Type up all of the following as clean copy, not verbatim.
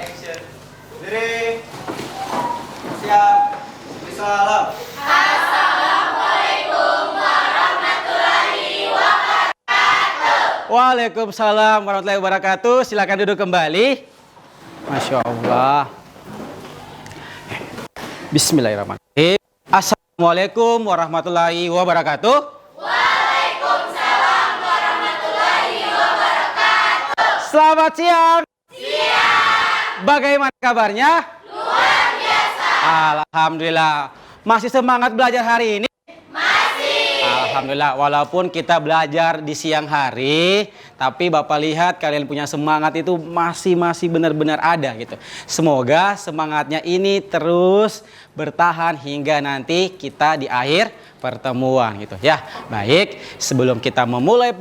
Action. Diri. Siap. Salam. Assalamualaikum warahmatullahi wabarakatuh. Waalaikumsalam warahmatullahi wabarakatuh. Silakan duduk kembali. Masya Allah. Bismillahirrahmanirrahim. Assalamualaikum warahmatullahi wabarakatuh. Waalaikumsalam warahmatullahi wabarakatuh. Selamat siang. Siang. Bagaimana kabarnya? Luar biasa. Alhamdulillah. Masih semangat belajar hari ini? Masih. Alhamdulillah. Walaupun kita belajar di siang hari, tapi Bapak lihat kalian punya semangat itu masih benar-benar ada gitu. Semoga semangatnya ini terus bertahan hingga nanti kita di akhir pertemuan gitu ya. Baik, sebelum kita memulai,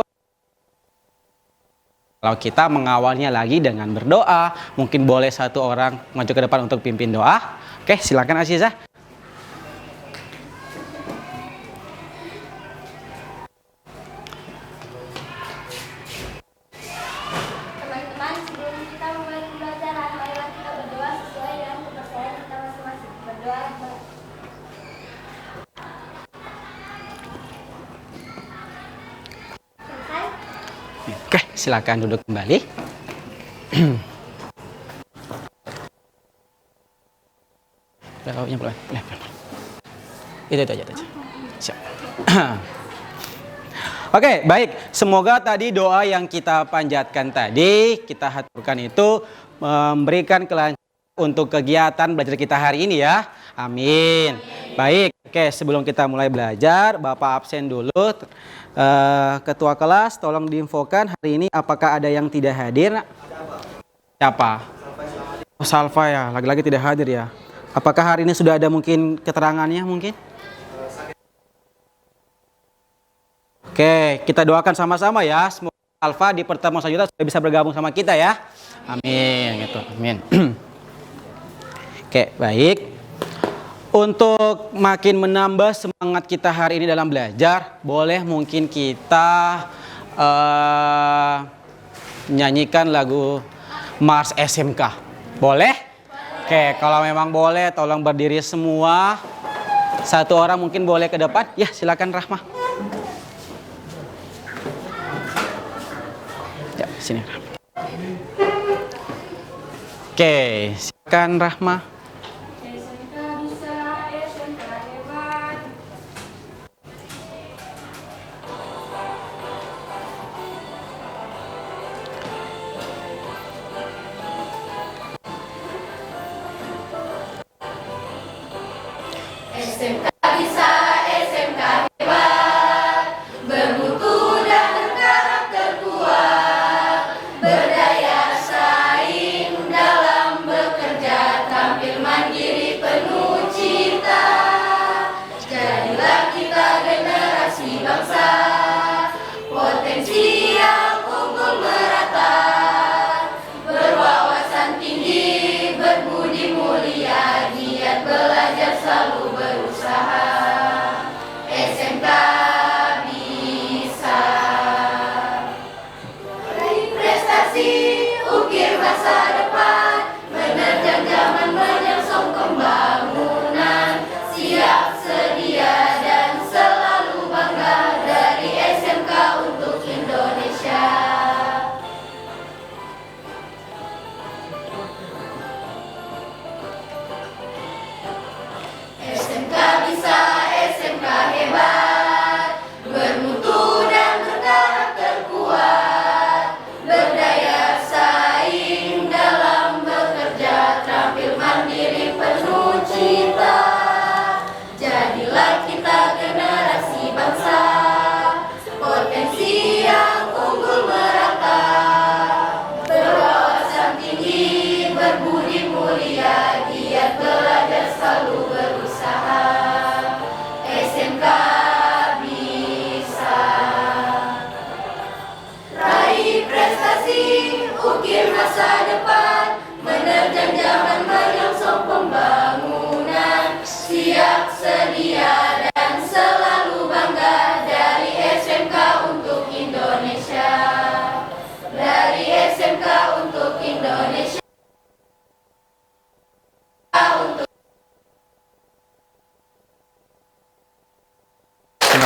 kalau kita mengawalnya lagi dengan berdoa, mungkin boleh satu orang maju ke depan untuk pimpin doa. Oke, silakan Azizah. Teman-teman, sebelum kita memulai pembelajaran, marilah kita berdoa sesuai dengan kepercayaan kita masing-masing. Berdoa. Selesai? Oke, silakan duduk kembali. Itu aja. Siap. Oke, baik. Semoga tadi doa yang kita panjatkan tadi, kita haturkan itu memberikan kelancaran untuk kegiatan belajar kita hari ini ya. Amin. Baik. Oke, sebelum kita mulai belajar, Bapak absen dulu. Ketua kelas, tolong diinfokan hari ini apakah ada yang tidak hadir? Siapa? Oh, Salva ya, lagi-lagi tidak hadir ya. Apakah hari ini sudah ada mungkin keterangannya mungkin? Oke, kita doakan sama-sama ya. Semoga Alfa di pertemuan selanjutnya sudah bisa bergabung sama kita ya. Amin. Gitu. Amin. Oke, baik. Untuk makin menambah semangat kita hari ini dalam belajar, boleh mungkin kita nyanyikan lagu Mars SMK. Boleh? Oke, kalau memang boleh, tolong berdiri semua. Satu orang mungkin boleh ke depan. Ya, silakan Rahma. Ya, sini Rahma. Oke, silakan Rahma. SMK bisa, SMK hebat. SMK bisa, SMK hebat, bermutu dan berkarakter kuat, berdaya saing dalam bekerja, tampil mandiri penuh cinta. Jadilah kita generasi bangsa, potensi yang unggul merata, berwawasan tinggi, berbudi mulia, giat belajar selalu berusaha.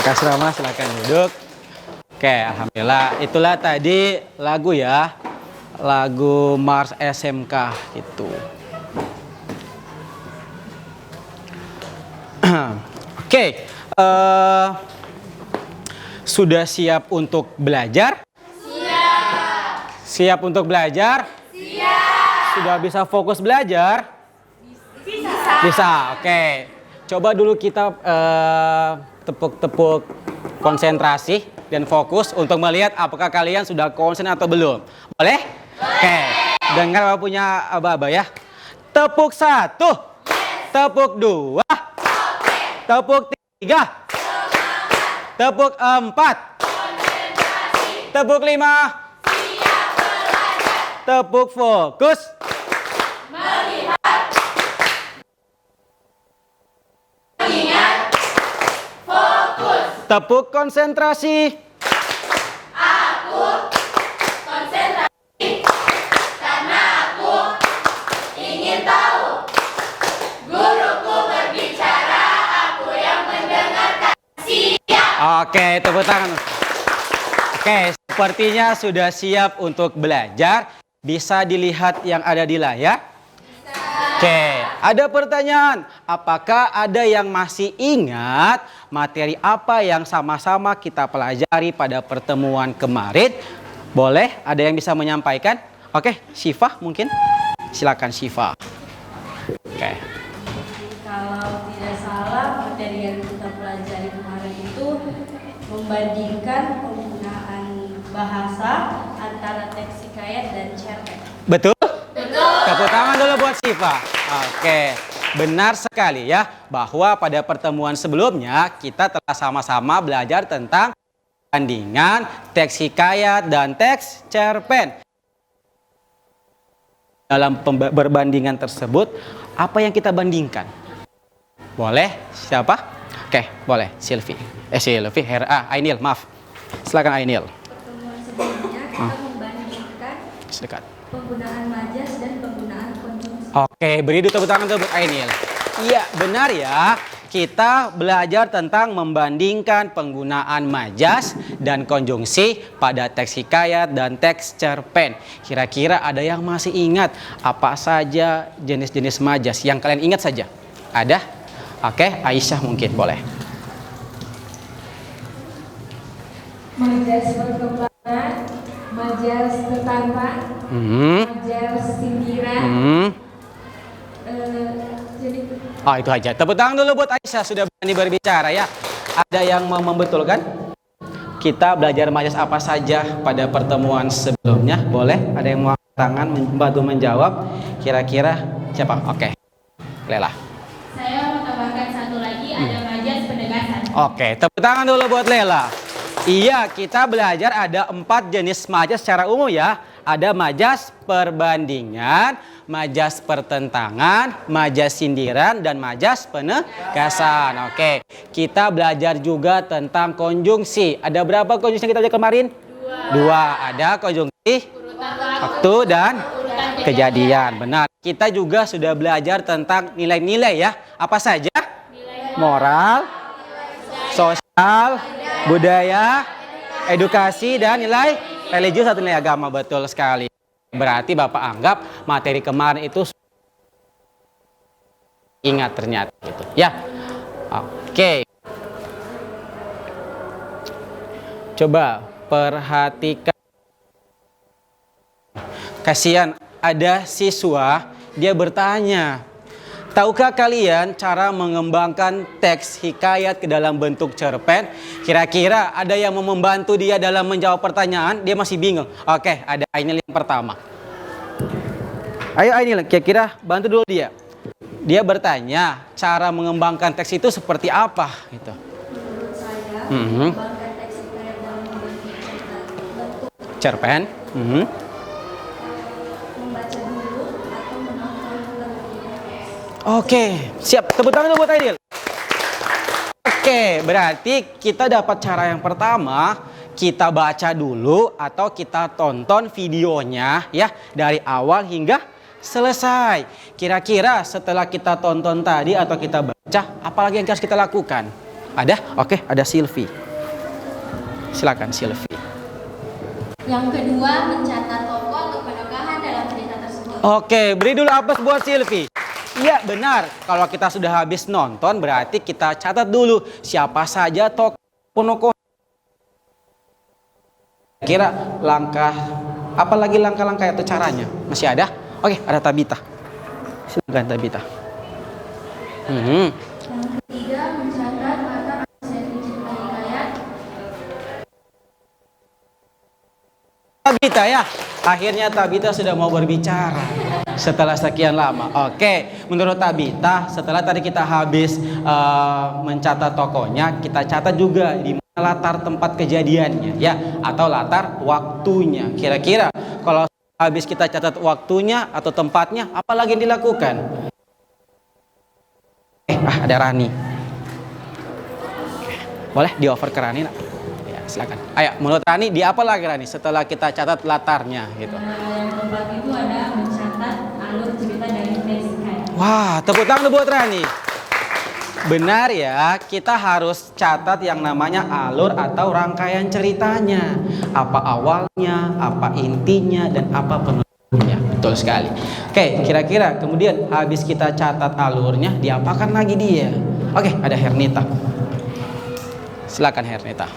Makasih Rama, silakan duduk. Oke, alhamdulillah. Itulah tadi lagu ya. Lagu Mars SMK gitu. Oke, sudah siap untuk belajar? Siap. Siap untuk belajar? Siap. Sudah bisa fokus belajar? Bisa. Oke. Coba dulu kita tepuk-tepuk konsentrasi dan fokus untuk melihat apakah kalian sudah konsen atau belum. Boleh? Oke. Dengar apa punya aba-aba ya. Tepuk 1. Tepuk 2. Tepuk 3. Tepuk 4. Tepuk 5. Tepuk fokus. Tepuk konsentrasi. Aku konsentrasi karena aku ingin tahu. Guruku berbicara, aku yang mendengarkan. Siap. Oke, tepuk tangan. Oke, sepertinya sudah siap untuk belajar. Bisa dilihat yang ada di layar? Oke, ada pertanyaan. Apakah ada yang masih ingat materi apa yang sama-sama kita pelajari pada pertemuan kemarin? Boleh, ada yang bisa menyampaikan? Oke, Syifa mungkin? Silakan Syifa. Oke. Kalau tidak salah, materi yang kita pelajari kemarin itu membandingkan penggunaan bahasa antara teks hikayat dan cerpen. Betul? Tepuk tangan dulu buat Syifa. Oke, benar sekali ya bahwa pada pertemuan sebelumnya kita telah sama-sama belajar tentang bandingan teks hikayat dan teks cerpen. Dalam perbandingan tersebut, apa yang kita bandingkan? Boleh? Siapa? Oke, boleh. Silvi, Hera, Ainil, maaf. Silakan Ainil. Pertemuan sebelumnya kita membandingkan Sedekat. penggunaan majas dan penggunaan konjungsi. Oke, beri tepuk tangan untuk Ainil. Iya, benar ya. Kita belajar tentang membandingkan penggunaan majas dan konjungsi pada teks hikayat dan teks cerpen. Kira-kira ada yang masih ingat apa saja jenis-jenis majas yang kalian ingat saja? Ada? Oke, Aisyah mungkin boleh. Majas perkembangan, majas tertantang, majas sindiran, Oh, itu aja. Tepuk tangan dulu buat Aisyah sudah berani berbicara ya. Ada yang mau membetulkan? Kita belajar majas apa saja pada pertemuan sebelumnya? Boleh? Ada yang mau angkat tangan membantu menjawab? Kira-kira siapa? Oke. Lela. Saya mau tambahkan satu lagi, ada majas penegasan. Oke, tepuk tangan dulu buat Lela. Iya, kita belajar ada 4 jenis majas secara umum ya. Ada majas perbandingan, majas pertentangan, majas sindiran, dan majas penegasan. Oke, kita belajar juga tentang konjungsi. Ada berapa konjungsi yang kita belajar kemarin? 2. Ada konjungsi waktu dan kejadian. Benar. Kita juga sudah belajar tentang nilai-nilai ya. Apa saja? Moral, sosial, budaya, edukasi, dan nilai religius atau nilai agama. Betul sekali. Berarti Bapak anggap materi kemarin itu ingat ternyata gitu ya. Oke. Coba perhatikan. Kasihan ada siswa dia bertanya, tahukah kalian cara mengembangkan teks hikayat ke dalam bentuk cerpen? Kira-kira ada yang mau membantu dia dalam menjawab pertanyaan? Dia masih bingung. Oke, ada Ainil yang pertama. Ayo Ainil, kira-kira bantu dulu dia. Dia bertanya, cara mengembangkan teks itu seperti apa? Gitu. menurut saya, mengembangkan teks hikayat dalam bentuk Cerpen. membaca dulu atau menonton terlebih dahulu. Oke, siap. Tepuk tangan dulu buat Aidil. Oke, berarti kita dapat cara yang pertama, kita baca dulu atau kita tonton videonya ya dari awal hingga selesai. Kira-kira setelah kita tonton tadi atau kita baca, apalagi yang harus kita lakukan? Ada? Oke, ada Silvi. Silakan Silvi. Yang kedua, mencatat tokoh atau penugahan dalam cerita tersebut. Oke, beri dulu aplaus buat Silvi. Iya benar, kalau kita sudah habis nonton berarti kita catat dulu siapa saja tokoh. Kira langkah, apalagi langkah-langkah atau caranya? Masih ada? Oke, ada Tabita. Silakan Tabita. Yang ketiga, mencatat latar setting cerita hikayat. Tabita ya, akhirnya Tabita sudah mau berbicara setelah sekian lama. Oke, menurut Tabita setelah tadi kita habis mencatat tokohnya, kita catat juga di mana latar tempat kejadiannya ya, atau latar waktunya. Kira-kira kalau habis kita catat waktunya atau tempatnya, apa lagi yang dilakukan? Ada Rani. Boleh di over ke Rani nak? Ya, silakan. Ayo, menurut Rani di apa lagi Rani setelah kita catat latarnya gitu? Yang keempat itu ada mencatat alur cerita dari teks hikayat. Wah, tepuk tangan buat Rani. Benar ya, kita harus catat yang namanya alur atau rangkaian ceritanya. Apa awalnya, apa intinya, dan apa penutupnya. Betul sekali. Oke, kira-kira kemudian habis kita catat alurnya, diapakan lagi dia? Oke, ada Hernita. Silakan Hernita.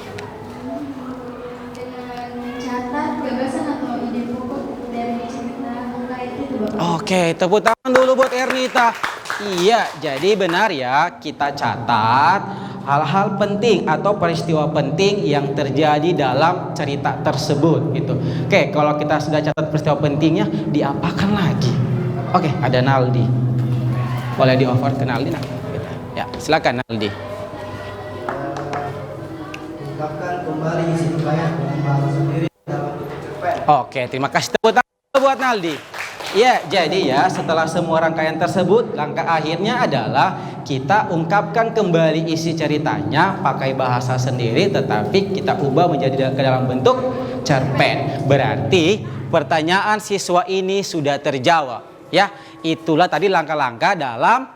Dengan mencatat gagasan atau ide pokok dari cerita hikayat itu, Bapak. Oke, tepuk tangan dulu buat Hernita. Iya, jadi benar ya, kita catat hal-hal penting atau peristiwa penting yang terjadi dalam cerita tersebut gitu. Oke, kalau kita sudah catat peristiwa pentingnya, diapakan lagi? Oke, ada Naldi. Boleh di-offer ke Naldi nak? Ya, silakan Naldi. Ungkapkan kembali isi hikayat dengan bahasa sendiri dalam bentuk cerpen. Oke, terima kasih tepuk tangan buat Naldi. Ya, jadi ya setelah semua rangkaian tersebut, langkah akhirnya adalah kita ungkapkan kembali isi ceritanya pakai bahasa sendiri, tetapi kita ubah menjadi ke dalam bentuk cerpen. Berarti pertanyaan siswa ini sudah terjawab. Ya, itulah tadi langkah-langkah dalam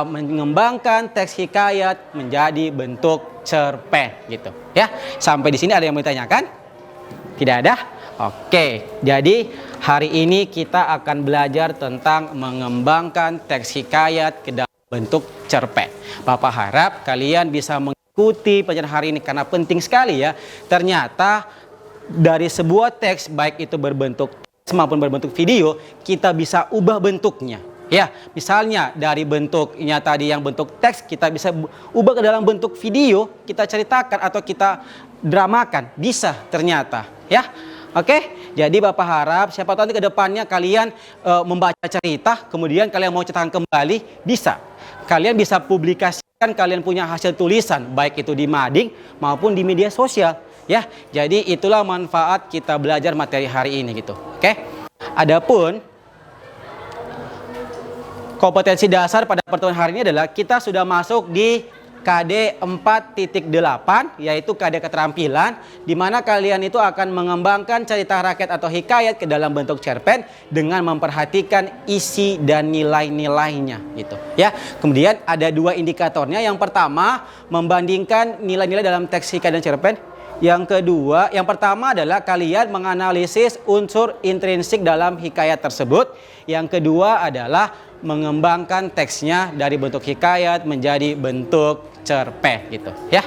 mengembangkan teks hikayat menjadi bentuk cerpen gitu. Ya, sampai di sini ada yang mau ditanyakan? Tidak ada? Oke, jadi hari ini kita akan belajar tentang mengembangkan teks hikayat ke dalam bentuk cerpen. Bapak harap kalian bisa mengikuti pelajaran hari ini karena penting sekali ya. Ternyata dari sebuah teks, baik itu berbentuk teks maupun berbentuk video, kita bisa ubah bentuknya. Ya, misalnya dari bentuknya tadi yang bentuk teks, kita bisa ubah ke dalam bentuk video, kita ceritakan atau kita dramakan, bisa ternyata. Ya. Oke, jadi Bapak harap siapa tahu nanti ke depannya kalian membaca cerita, kemudian kalian mau cetakan kembali, bisa. Kalian bisa publikasikan, kalian punya hasil tulisan, baik itu di mading maupun di media sosial. Ya, jadi itulah manfaat kita belajar materi hari ini gitu. Oke, adapun kompetensi dasar pada pertemuan hari ini adalah kita sudah masuk di KD 4.8, yaitu KD keterampilan, di mana kalian itu akan mengembangkan cerita rakyat atau hikayat ke dalam bentuk cerpen dengan memperhatikan isi dan nilai-nilainya gitu ya. Kemudian ada dua indikatornya. Yang pertama, membandingkan nilai-nilai dalam teks hikayat dan cerpen. Yang kedua, yang pertama adalah kalian menganalisis unsur intrinsik dalam hikayat tersebut. Yang kedua adalah mengembangkan teksnya dari bentuk hikayat menjadi bentuk cerpen gitu ya.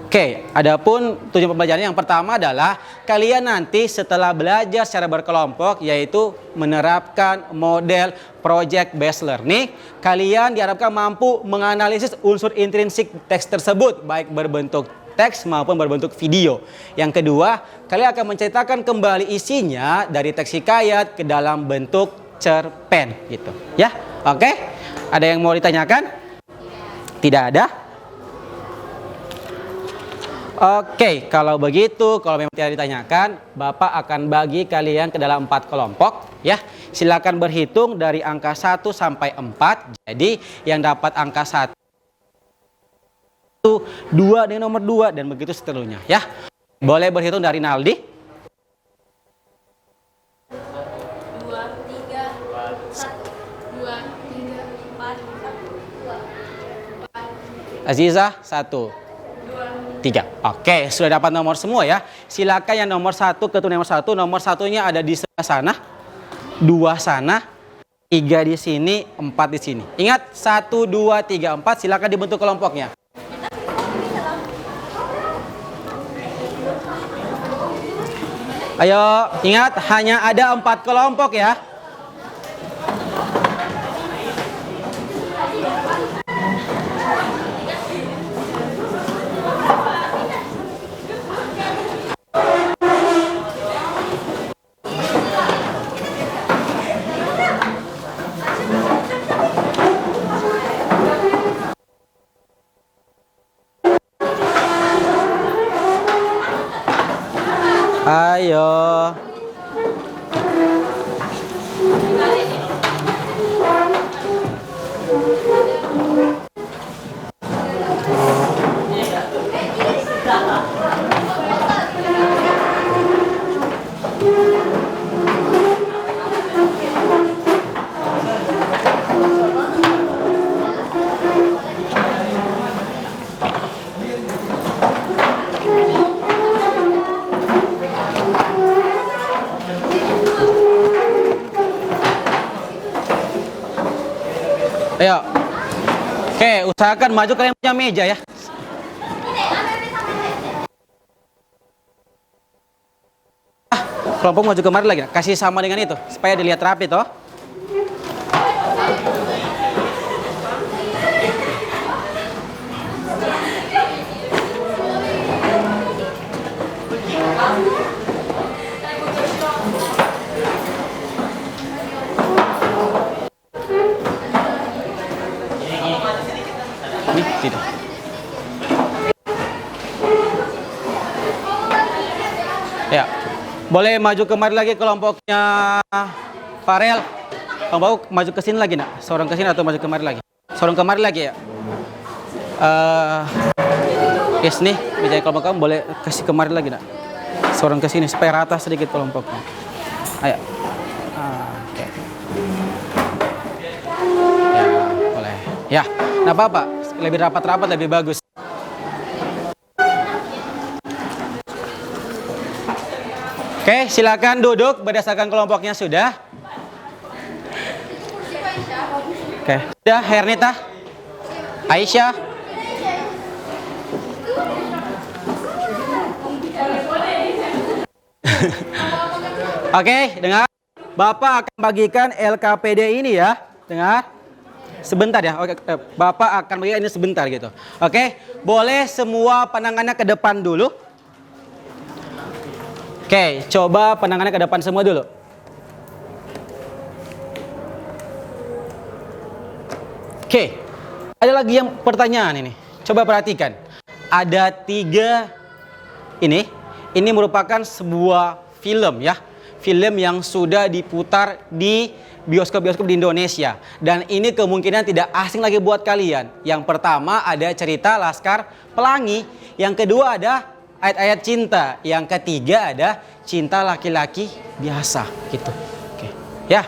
Oke, adapun tujuan pembelajarannya yang pertama adalah kalian nanti setelah belajar secara berkelompok, yaitu menerapkan model project based learning, kalian diharapkan mampu menganalisis unsur intrinsik teks tersebut baik berbentuk teks maupun berbentuk video. Yang kedua, kalian akan menceritakan kembali isinya dari teks hikayat ke dalam bentuk cerpen gitu ya. Oke, ada yang mau ditanyakan? Tidak ada? Oke, kalau begitu, kalau memang tidak ditanyakan, Bapak akan bagi kalian ke dalam 4 kelompok ya. Silakan berhitung dari angka 1 sampai 4. Jadi yang dapat angka 1, 2 dengan nomor 2 dan begitu seterusnya ya. Boleh berhitung dari Naldi. 2, 3, 1, 2, 3, 4, Aziza 1, 3. Oke, sudah dapat nomor semua ya. Silakan yang nomor 1 ketua nomor 1. Nomor satunya ada di sebelah sana, 2 sana, 3 di sini, 4 di sini. Ingat 1, 2, 3, 4. Silakan dibentuk kelompoknya. Ayo, ingat hanya ada 4 kelompok ya. Ayo. Ayo. Oke, usahakan maju kalian punya meja ya. Kelompok maju kemari lagi. Kasih sama dengan itu supaya dilihat rapi toh. Ini tidak. Ya, boleh maju kemari lagi kelompoknya Farel. Kelompok maju ke sini lagi nak. Seorang ke sini atau maju kemari lagi? Seorang kemari lagi ya. Yes nih, meja kelompok kamu boleh kasih kemari lagi nak. Seorang ke sini supaya rata sedikit kelompoknya. Ayo. Oke. Ya, boleh. Ya, nggak apa-apa. Lebih rapat-rapat lebih bagus. Oke, silakan duduk berdasarkan kelompoknya sudah. Oke, sudah Hernita, Aisyah. Oke, dengar. Bapak akan bagikan LKPD ini ya. Dengar. Sebentar ya, oke, Bapak akan bagikan ini sebentar gitu. Oke, boleh semua pandangannya ke depan dulu. Oke, coba pandangannya ke depan semua dulu. Oke, ada lagi yang pertanyaan ini. Coba perhatikan. Ada 3 ini merupakan sebuah film ya. Film yang sudah diputar di bioskop-bioskop di Indonesia. Dan ini kemungkinan tidak asing lagi buat kalian. Yang pertama ada cerita Laskar Pelangi. Yang kedua ada ayat-ayat cinta. Yang ketiga ada cinta laki-laki biasa gitu. Oke. Ya.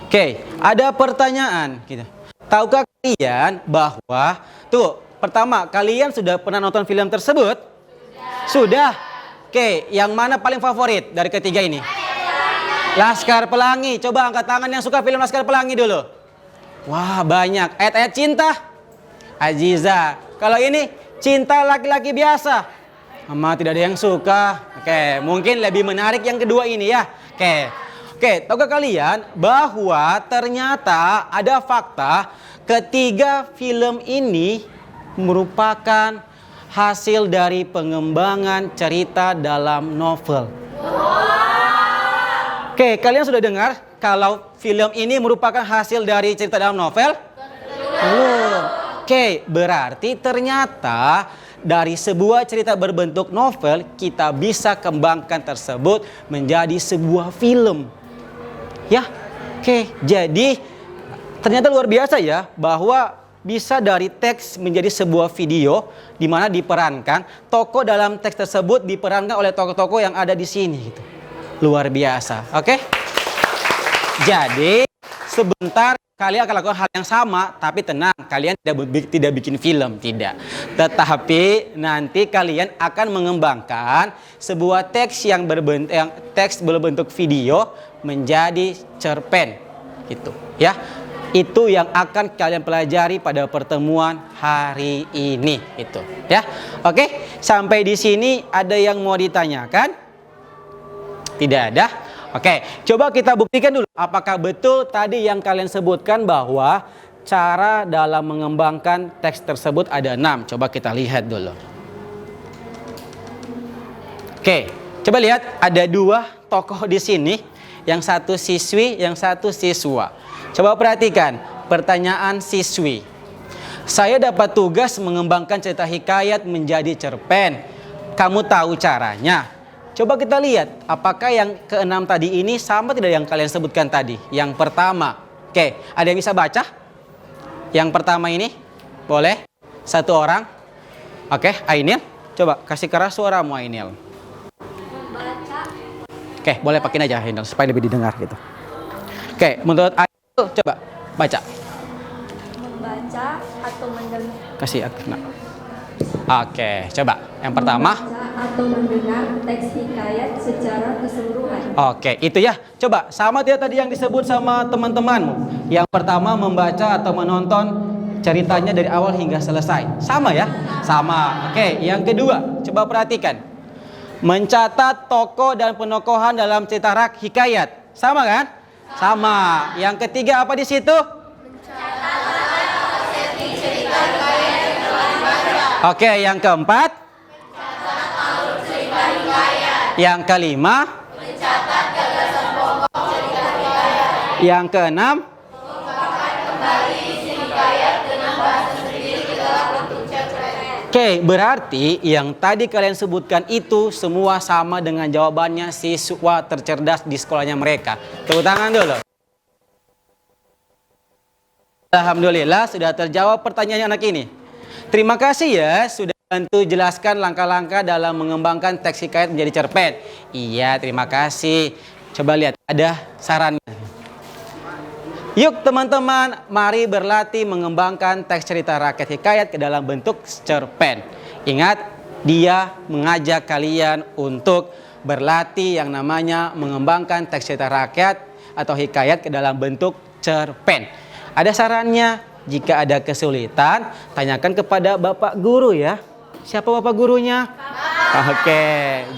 Oke, ada pertanyaan gitu. Tahukah kalian bahwa tuh pertama kalian sudah pernah nonton film tersebut? Sudah. Oke, yang mana paling favorit dari ketiga ini? Laskar Pelangi. Coba angkat tangan yang suka film Laskar Pelangi dulu. Wah, banyak. Ayat-ayat cinta? Aziza. Kalau ini cinta laki-laki biasa? Mama tidak ada yang suka. Oke, mungkin lebih menarik yang kedua ini ya. Oke, tahukah kalian bahwa ternyata ada fakta ketiga film ini merupakan hasil dari pengembangan cerita dalam novel. Oke, kalian sudah dengar kalau film ini merupakan hasil dari cerita dalam novel? Belum. Oke, berarti ternyata dari sebuah cerita berbentuk novel kita bisa kembangkan tersebut menjadi sebuah film. Ya, oke. Jadi ternyata luar biasa ya bahwa bisa dari teks menjadi sebuah video di mana diperankan tokoh dalam teks tersebut diperankan oleh tokoh-tokoh yang ada di sini gitu. Luar biasa. Oke. Jadi sebentar kalian akan lakukan hal yang sama, tapi tenang, kalian tidak bikin film, tidak. Tetapi nanti kalian akan mengembangkan sebuah teks yang berbentuk video menjadi cerpen, gitu, ya. Itu yang akan kalian pelajari pada pertemuan hari ini, itu, ya. Oke, sampai di sini ada yang mau ditanyakan? Tidak ada. Oke, coba kita buktikan dulu apakah betul tadi yang kalian sebutkan bahwa cara dalam mengembangkan teks tersebut ada 6. Coba kita lihat dulu. Oke, coba lihat ada 2 tokoh di sini, yang satu siswi, yang satu siswa. Coba perhatikan pertanyaan siswi. Saya dapat tugas mengembangkan cerita hikayat menjadi cerpen. Kamu tahu caranya? Coba kita lihat, apakah yang ke-6 tadi ini sama tidak yang kalian sebutkan tadi? Yang pertama. Oke, ada yang bisa baca? Yang pertama ini? Boleh? Satu orang? Oke, Ainil. Coba kasih keras suaramu, Ainil. Membaca. Oke, boleh pakai aja, Ainil, supaya lebih didengar gitu. Oke, menurut Ainil, coba baca. Membaca atau mendengar. Kasih nah. Oke, coba. Yang pertama. Membaca atau mendengar teks hikayat secara keseluruhan. Oke, itu ya. Coba, sama tidak tadi yang disebut sama teman-temanmu? Yang pertama membaca atau menonton ceritanya dari awal hingga selesai. Sama ya? Sama. Oke, yang kedua, coba perhatikan. Mencatat tokoh dan penokohan dalam cerita hikayat. Sama kan? Sama. Yang ketiga apa di situ? Oke, yang keempat? Mencatat alur cerita hikayat. Yang kelima? Mencatat gagasan pokok cerita hikayat. Yang keenam? Mengembangkan kembali isi hikayat dengan bahasa sendiri ke dalam bentuk cerpen. Oke, berarti yang tadi kalian sebutkan itu semua sama dengan jawabannya siswa tercerdas di sekolahnya mereka. Tepuk tangan dulu. Alhamdulillah sudah terjawab pertanyaan anak ini. Terima kasih ya sudah bantu jelaskan langkah-langkah dalam mengembangkan teks hikayat menjadi cerpen. Iya, terima kasih. Coba lihat, ada sarannya. Yuk teman-teman, mari berlatih mengembangkan teks cerita rakyat hikayat ke dalam bentuk cerpen. Ingat, dia mengajak kalian untuk berlatih yang namanya mengembangkan teks cerita rakyat atau hikayat ke dalam bentuk cerpen. Ada sarannya. Jika ada kesulitan, tanyakan kepada Bapak Guru ya. Siapa Bapak Gurunya? Oke,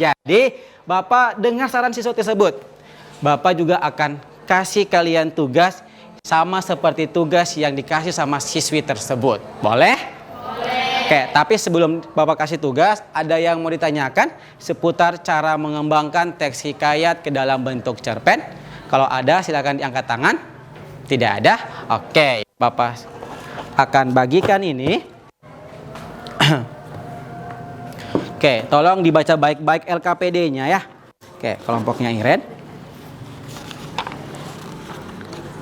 jadi Bapak dengar saran siswa tersebut. Bapak juga akan kasih kalian tugas sama seperti tugas yang dikasih sama siswi tersebut. Boleh? Boleh. Oke, tapi sebelum Bapak kasih tugas, ada yang mau ditanyakan seputar cara mengembangkan teks hikayat ke dalam bentuk cerpen? Kalau ada, silakan diangkat tangan. Tidak ada? Oke, Bapak akan bagikan ini. Oke, tolong dibaca baik-baik LKPD-nya ya. Oke, kelompoknya Iren.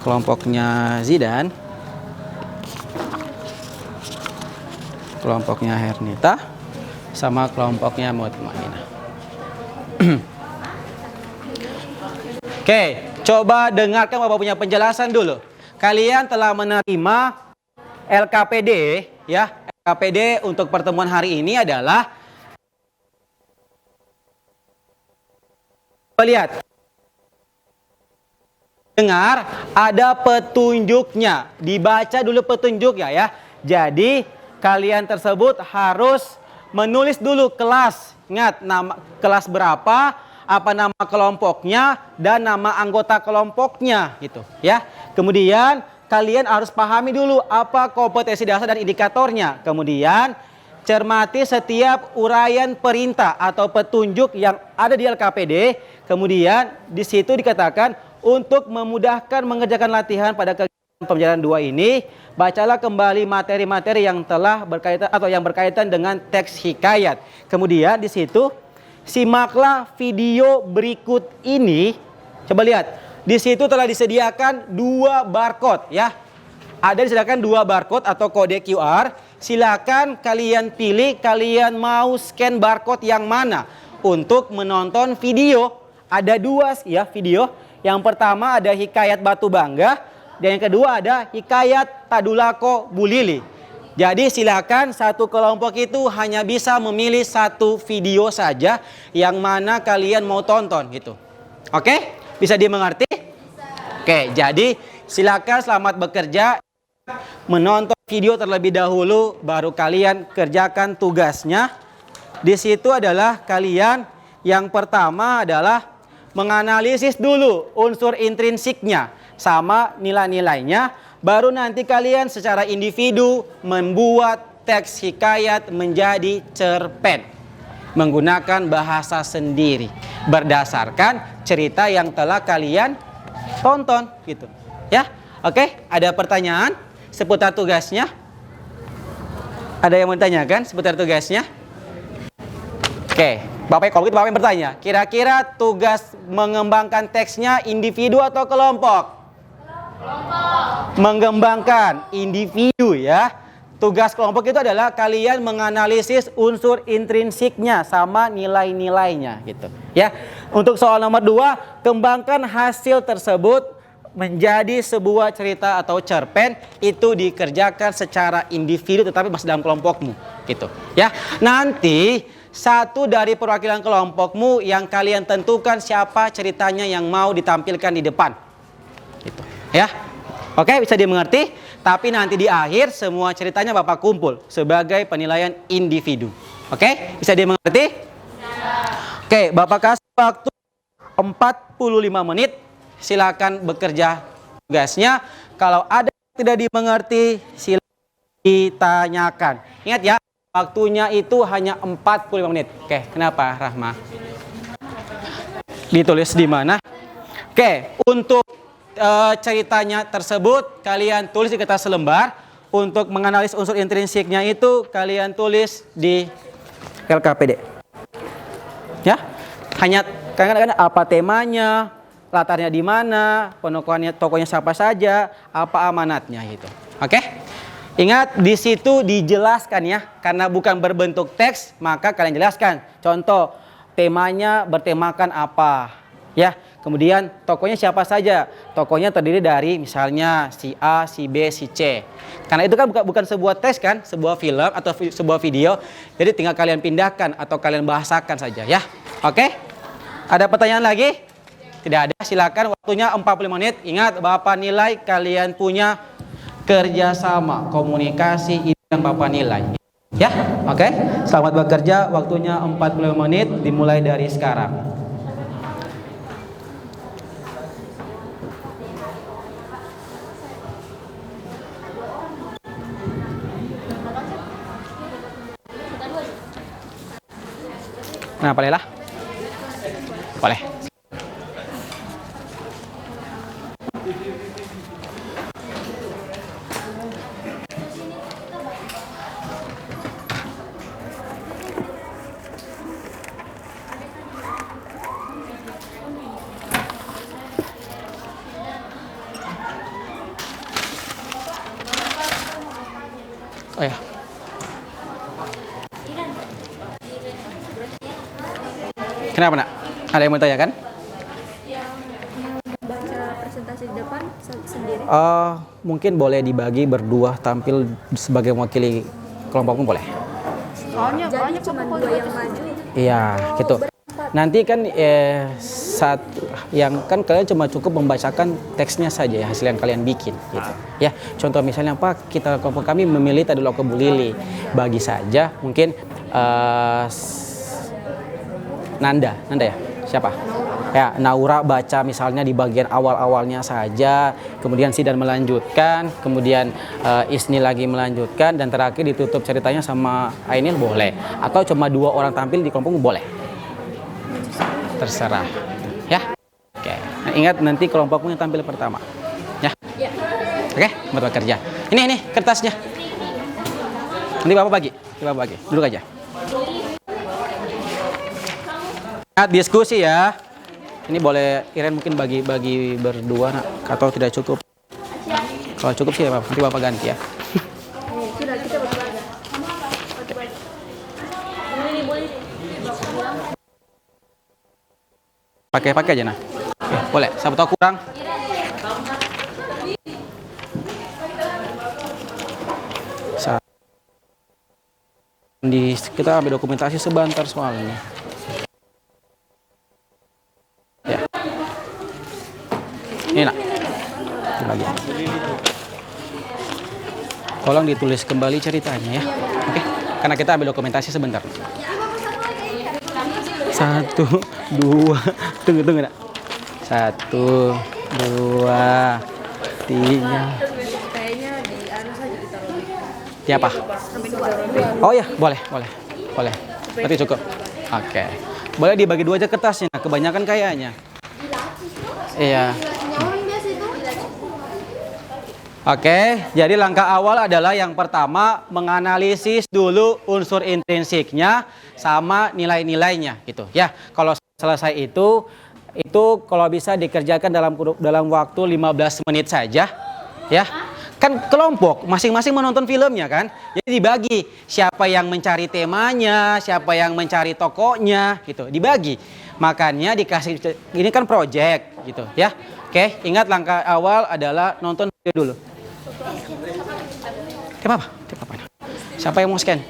Kelompoknya Zidan. Kelompoknya Hernita. Sama kelompoknya Mutmainah. Oke, coba dengarkan Bapak punya penjelasan dulu. Kalian telah menerima LKPD ya. LKPD untuk pertemuan hari ini adalah, lihat, dengar, ada petunjuknya. Dibaca dulu petunjuknya ya. Jadi kalian tersebut harus menulis dulu kelas. Ingat, nama kelas berapa, apa nama kelompoknya, dan nama anggota kelompoknya gitu ya. Kemudian kalian harus pahami dulu apa kompetensi dasar dan indikatornya. Kemudian cermati setiap uraian perintah atau petunjuk yang ada di LKPD. Kemudian di situ dikatakan untuk memudahkan mengerjakan latihan pada kegiatan pembelajaran 2 ini, bacalah kembali materi-materi yang telah berkaitan atau yang berkaitan dengan teks hikayat. Kemudian di situ simaklah video berikut ini. Coba lihat. Di situ telah disediakan 2 barcode ya. Ada disediakan 2 barcode atau kode QR. Silakan kalian pilih kalian mau scan barcode yang mana untuk menonton video. Ada 2 ya video. Yang pertama ada Hikayat Batu Bangga. Dan yang kedua ada hikayat Tadulako Bulili. Jadi silakan satu kelompok itu hanya bisa memilih satu video saja yang mana kalian mau tonton gitu. Oke? Bisa dimengerti? Oke, jadi silakan selamat bekerja. Menonton video terlebih dahulu baru kalian kerjakan tugasnya. Di situ adalah kalian yang pertama adalah menganalisis dulu unsur intrinsiknya sama nilai-nilainya, baru nanti kalian secara individu membuat teks hikayat menjadi cerpen menggunakan bahasa sendiri berdasarkan cerita yang telah kalian tonton gitu. Ya. Oke, ada pertanyaan seputar tugasnya? Ada yang mau ditanyakan seputar tugasnya? Oke, Bapak kalau gitu Bapak yang bertanya, kira-kira tugas mengembangkan teksnya individu atau kelompok? Kelompok. Mengembangkan individu ya. Tugas kelompok itu adalah kalian menganalisis unsur intrinsiknya sama nilai-nilainya gitu. Ya. Untuk soal nomor 2, kembangkan hasil tersebut menjadi sebuah cerita atau cerpen, itu dikerjakan secara individu tetapi masih dalam kelompokmu gitu ya. Nanti satu dari perwakilan kelompokmu yang kalian tentukan siapa ceritanya yang mau ditampilkan di depan gitu ya. Oke, bisa dimengerti. Tapi nanti di akhir semua ceritanya Bapak kumpul sebagai penilaian individu. Oke, bisa dimengerti? Oke, Bapak kasih waktu 45 menit. Silakan bekerja tugasnya. Kalau ada yang tidak dimengerti, silakan ditanyakan. Ingat ya, waktunya itu hanya 45 menit. Oke, kenapa Rahma? Ditulis di mana? Oke, untuk ceritanya tersebut kalian tulis di kertas selembar. Untuk menganalisis unsur intrinsiknya itu kalian tulis di LKPD. Ya, hanya kadang-kadang apa temanya, latarnya di mana, tokohnya siapa saja, apa amanatnya gitu. Oke? Ingat di situ dijelaskan ya, karena bukan berbentuk teks, maka kalian jelaskan. Contoh, temanya bertemakan apa? Ya, kemudian tokohnya siapa saja? Tokohnya terdiri dari misalnya si A, si B, si C. Karena itu kan bukan sebuah teks kan, sebuah film atau sebuah video. Jadi tinggal kalian pindahkan atau kalian bahasakan saja ya. Oke? Ada pertanyaan lagi? Tidak ada, silakan waktunya 45 menit. Ingat, Bapak nilai kalian punya kerjasama, komunikasi itu yang Bapak nilai. Ya, oke. Selamat bekerja, waktunya 45 menit dimulai dari sekarang. Nah, boleh lah. Boleh. Oh ya. Kenapa nak? Ada yang mau tanyakan? Yang baca presentasi di depan sendiri. Mungkin boleh dibagi berdua tampil sebagai mewakili kelompokmu boleh? Jadi cuma 2 yang maju. Iya, gitu. Nanti kan yang kan kalian cuma cukup membacakan teksnya saja ya, hasil yang kalian bikin gitu. Ya, contoh misalnya apa? Kita kelompok kami memilih Tadulako Bulili. Bagi saja mungkin Nanda ya? Siapa? Ya, Naura baca misalnya di bagian awal-awalnya saja, kemudian Sidan melanjutkan, kemudian Isni lagi melanjutkan, dan terakhir ditutup ceritanya sama Ainil boleh. Atau cuma 2 orang tampil di kelompokmu boleh. Terserah. Ya. Oke. Nah, ingat nanti kelompokmu yang tampil pertama. Ya. Oke, buat kerja. Ini kertasnya. Nanti Bapak bagi. Duduk aja. Ingat diskusi ya. Ini boleh Iren mungkin bagi berdua nak, atau tidak cukup. Kalau cukup sih ya Bapak, nanti Bapak ganti ya. Sudah, kita berdua aja. Ini boleh. Pakai aja nah. Oke, boleh. Siapa tahu kurang? Kita ambil dokumentasi sebentar soalnya. Ya. Ini nak. Ini bagian. Tolong ditulis kembali ceritanya ya. Oke. Karena kita ambil dokumentasi sebentar. 1, 2, tunggu nak. 1, 2, 3. Di apa? Oh ya, boleh. Berarti cukup. Oke. Boleh dibagi 2 aja kertasnya. Nah, kebanyakan kayaknya. Iya. Oke, jadi langkah awal adalah yang pertama menganalisis dulu unsur intrinsiknya sama nilai-nilainya gitu ya. Kalau selesai itu kalau bisa dikerjakan dalam waktu 15 menit saja ya. Kan kelompok masing-masing menonton filmnya kan. Jadi dibagi siapa yang mencari temanya, siapa yang mencari tokonya gitu, dibagi. Makanya dikasih ini kan project gitu ya. Oke, ingat langkah awal adalah nonton video dulu. Tem apa? Siapa yang mau scan?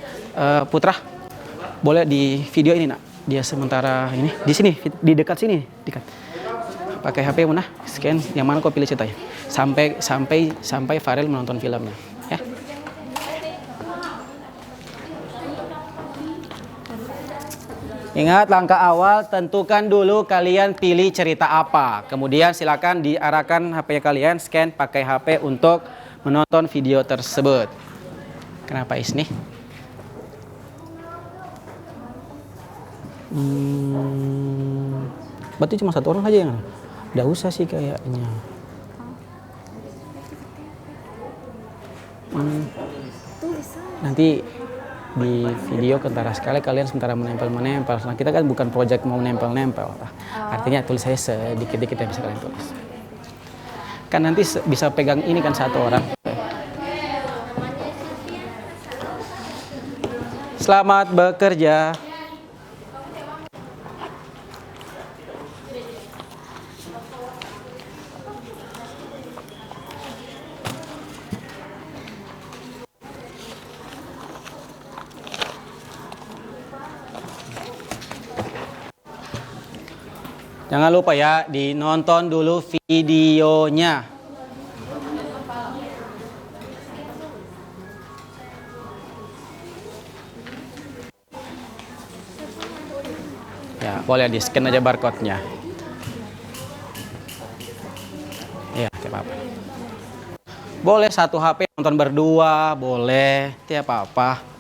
Putra, boleh di video ini nak. Dia sementara ini di sini, di dekat sini, dekat. Pakai HP Muna, scan yang mana kau pilih ceritanya. Sampai Farel menonton filmnya, ya. Ingat langkah awal, tentukan dulu kalian pilih cerita apa. Kemudian silakan diarahkan HP kalian, scan pakai HP untuk menonton video tersebut. Kenapa Isni? Berarti cuma 1 orang aja yang nggak usah sih kayaknya. Nanti di video kentara sekali kalian sementara menempel. Nah kita kan bukan project mau nempel. Artinya tulis saya sedikit-dikit yang bisa kalian tulis. Kan nanti bisa pegang ini kan 1 orang. Selamat bekerja. Jangan lupa ya, dinonton dulu videonya. Ya, boleh di-scan aja barcode-nya. Ya, tidak apa-apa. Boleh 1 HP nonton berdua, boleh, tidak apa-apa.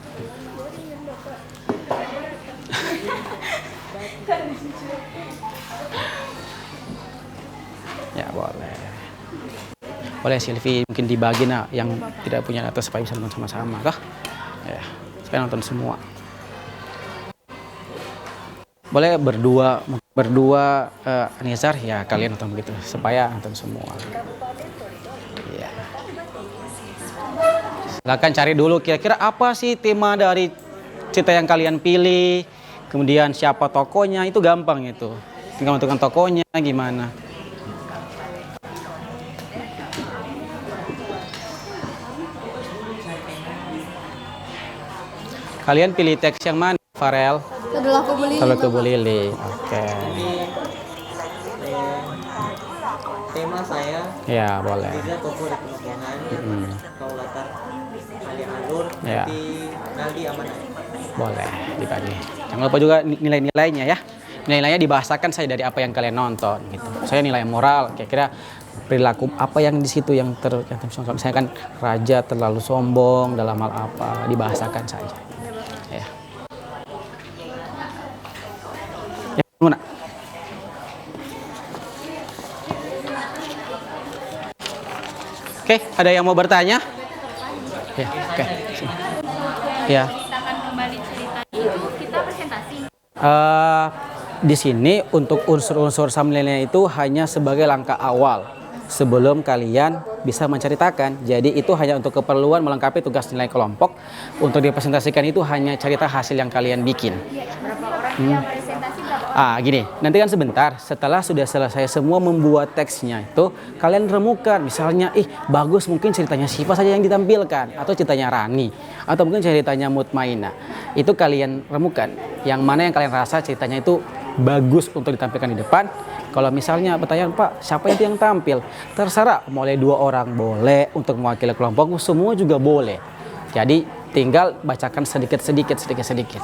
Ya boleh. Boleh Silvi mungkin dibagi yang tidak punya data supaya bisa nonton sama-sama kah? Ya, supaya nonton semua. Boleh berdua Nizar ya kalian nonton begitu supaya nonton semua. Ya. Silakan cari dulu kira-kira apa sih tema dari cerita yang kalian pilih. Kemudian siapa tokonya itu gampang itu. Tinggal menentukan tokonya gimana. Kalian pilih teks yang mana, Farel? Kalau Kebu Lili. Oke. Tema saya. Ya, boleh. Tidak tokoh di penulisan. Kau latar Ali Alur. Ya. Naldi Amanah. Boleh dibagi. Jangan lupa juga nilai-nilainya ya. Nilainya dibahasakan saya dari apa yang kalian nonton gitu. Saya nilai moral, kira-kira perilaku apa yang di situ yang saya kan raja terlalu sombong dalam hal apa dibahasakan saja. Ya. Mana? Oke, ada yang mau bertanya? Ya, oke. Ya. Di sini untuk unsur-unsur samnilainya itu hanya sebagai langkah awal sebelum kalian bisa menceritakan. Jadi itu hanya untuk keperluan melengkapi tugas nilai kelompok. Untuk dipresentasikan itu hanya cerita hasil yang kalian bikin. Berapa orang yang presentasi, berapa orang Gini, nanti kan sebentar setelah sudah selesai semua membuat teksnya itu, kalian remukan. Misalnya, bagus mungkin ceritanya Syifa saja yang ditampilkan, atau ceritanya Rani, atau mungkin ceritanya Mutmainah. Itu kalian remukan. Yang mana yang kalian rasa ceritanya itu bagus untuk ditampilkan di depan. Kalau misalnya pertanyaan, Pak, siapa itu yang tampil? Terserah, mulai 2 orang boleh, untuk mewakili kelompokmu semua juga boleh. Jadi tinggal bacakan sedikit. Gitu.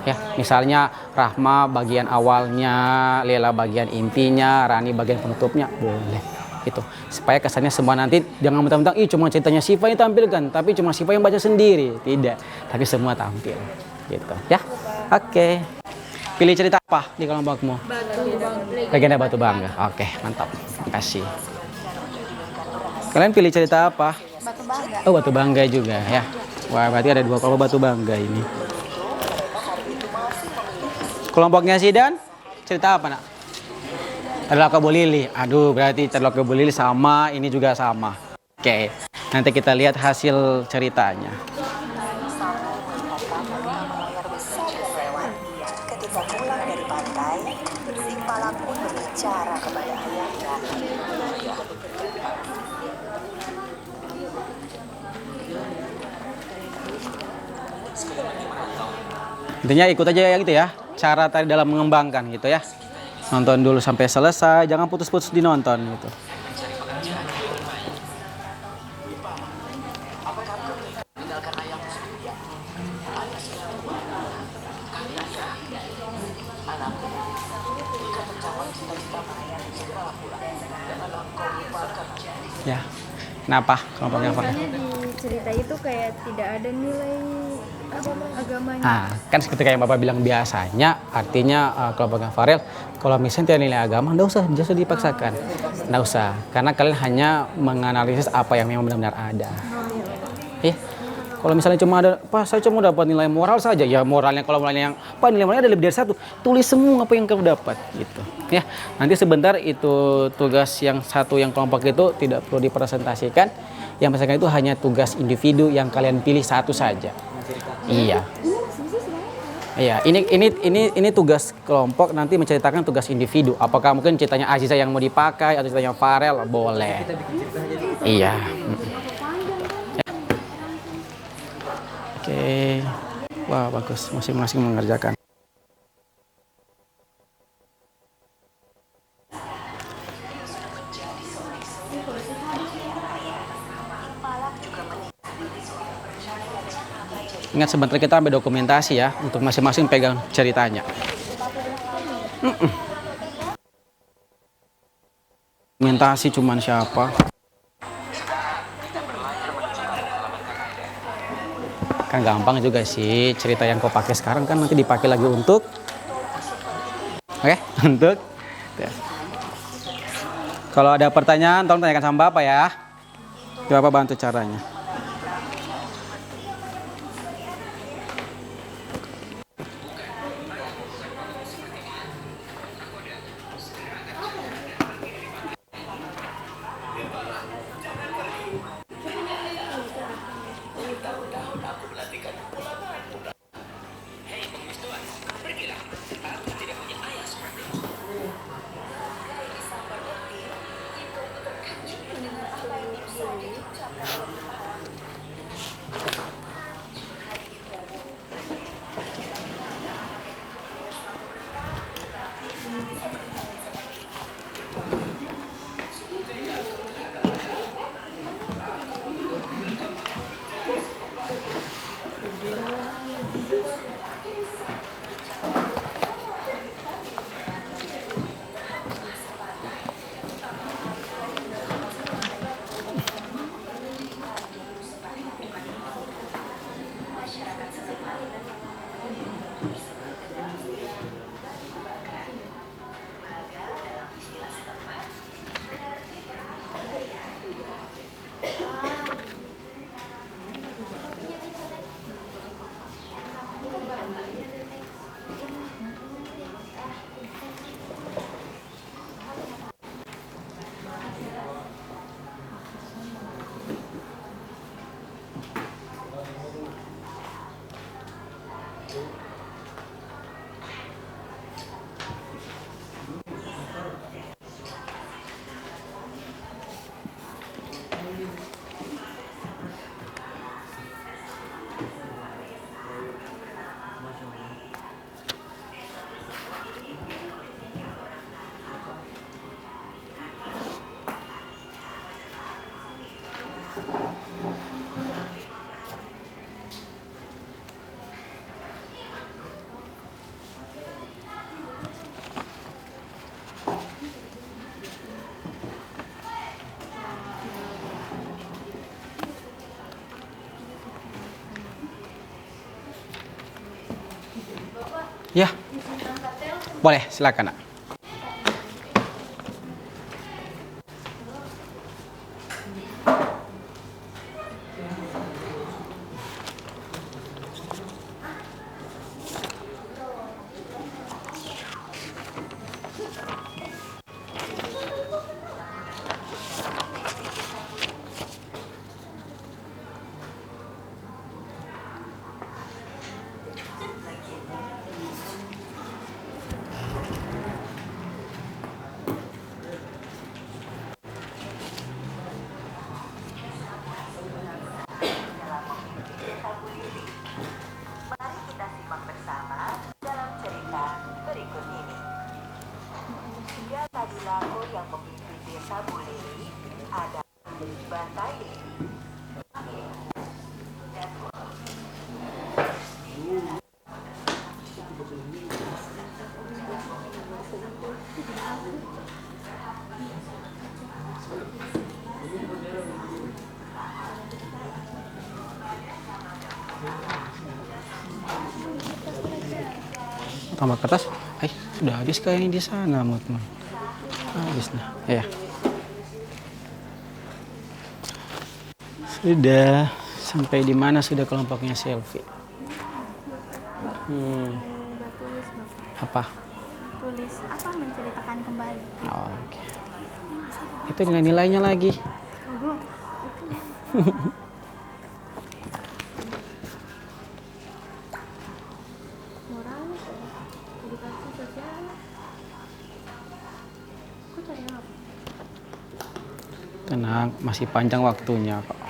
Ya, misalnya Rahma bagian awalnya, Lela bagian intinya, Rani bagian penutupnya, boleh. Itu supaya kesannya semua nanti jangan mentang-mentang cuma ceritanya Syifa yang tampilkan, tapi cuma Syifa yang baca sendiri. Tidak, tapi semua tampil. Gitu, ya. Oke. Pilih cerita apa di kelompokmu? Legenda Batu Bangga. Oke, mantap. Makasih. Kalian pilih cerita apa? Batu Bangga. Oh, Batu Bangga juga ya. Wah, berarti ada 2 kelompok Batu Bangga ini. Kelompoknya Sidan, cerita apa, Nak? Terloka Kebo Lili. Aduh, berarti Terloka Kebo Lili sama, ini juga sama. Oke, nanti kita lihat hasil ceritanya. Ketika pulang dari pantai, si Pala pun berbicara kepada ayahnya. Intinya ikut aja ya gitu ya. Cara tadi dalam mengembangkan gitu ya. Nonton dulu sampai selesai, jangan putus-putus dinonton gitu. Ya, kenapa kelompoknya Far? Soalnya di cerita itu kayak tidak ada nilai agamanya. Kan seperti yang Bapak bilang biasanya, artinya kelompoknya Farel, kalau misalnya tidak nilai agama, nggak usah dipaksakan. Nggak usah, karena kalian hanya menganalisis apa yang memang benar-benar ada. Kalau misalnya cuma ada, Pak, saya cuma dapat nilai moral saja. Ya moralnya, kalau moralnya yang, Pak, nilai moralnya ada lebih dari 1. Tulis semua apa yang kamu dapat gitu. Ya, nanti sebentar itu tugas yang satu yang kelompok itu tidak perlu dipresentasikan. Yang misalkan itu hanya tugas individu yang kalian pilih satu saja. Iya. Iya, ini tugas kelompok, nanti menceritakan tugas individu. Apakah mungkin ceritanya Aziza yang mau dipakai atau ceritanya Farel, boleh. Iya. Oke. Wah, bagus. Masing-masing mengerjakan. Ingat sebentar kita ambil dokumentasi ya, untuk masing-masing pegang ceritanya. Dokumentasi cuman siapa? Kan gampang juga sih, cerita yang kau pakai sekarang kan nanti dipakai lagi untuk untuk kalau ada pertanyaan tolong tanyakan sama Bapak ya. Bapak bantu caranya. Ya, boleh, silakan nak. Mari kita simak bersama dalam cerita berikut ini. Dia Kadulako yang memimpin desa Bulili ada Bantai. Tambah kertas. Sudah habis kayaknya di sana, teman. Habis nah. Ya. Sudah sampai di mana sudah kelompoknya selfie? Tulis Bapak. Apa? Tulis apa menceritakan kembali. Oh, oke. Itu dengan nilainya lagi. Moral, edukasi sosial. Aku cari apa? Tenang, masih panjang waktunya kok.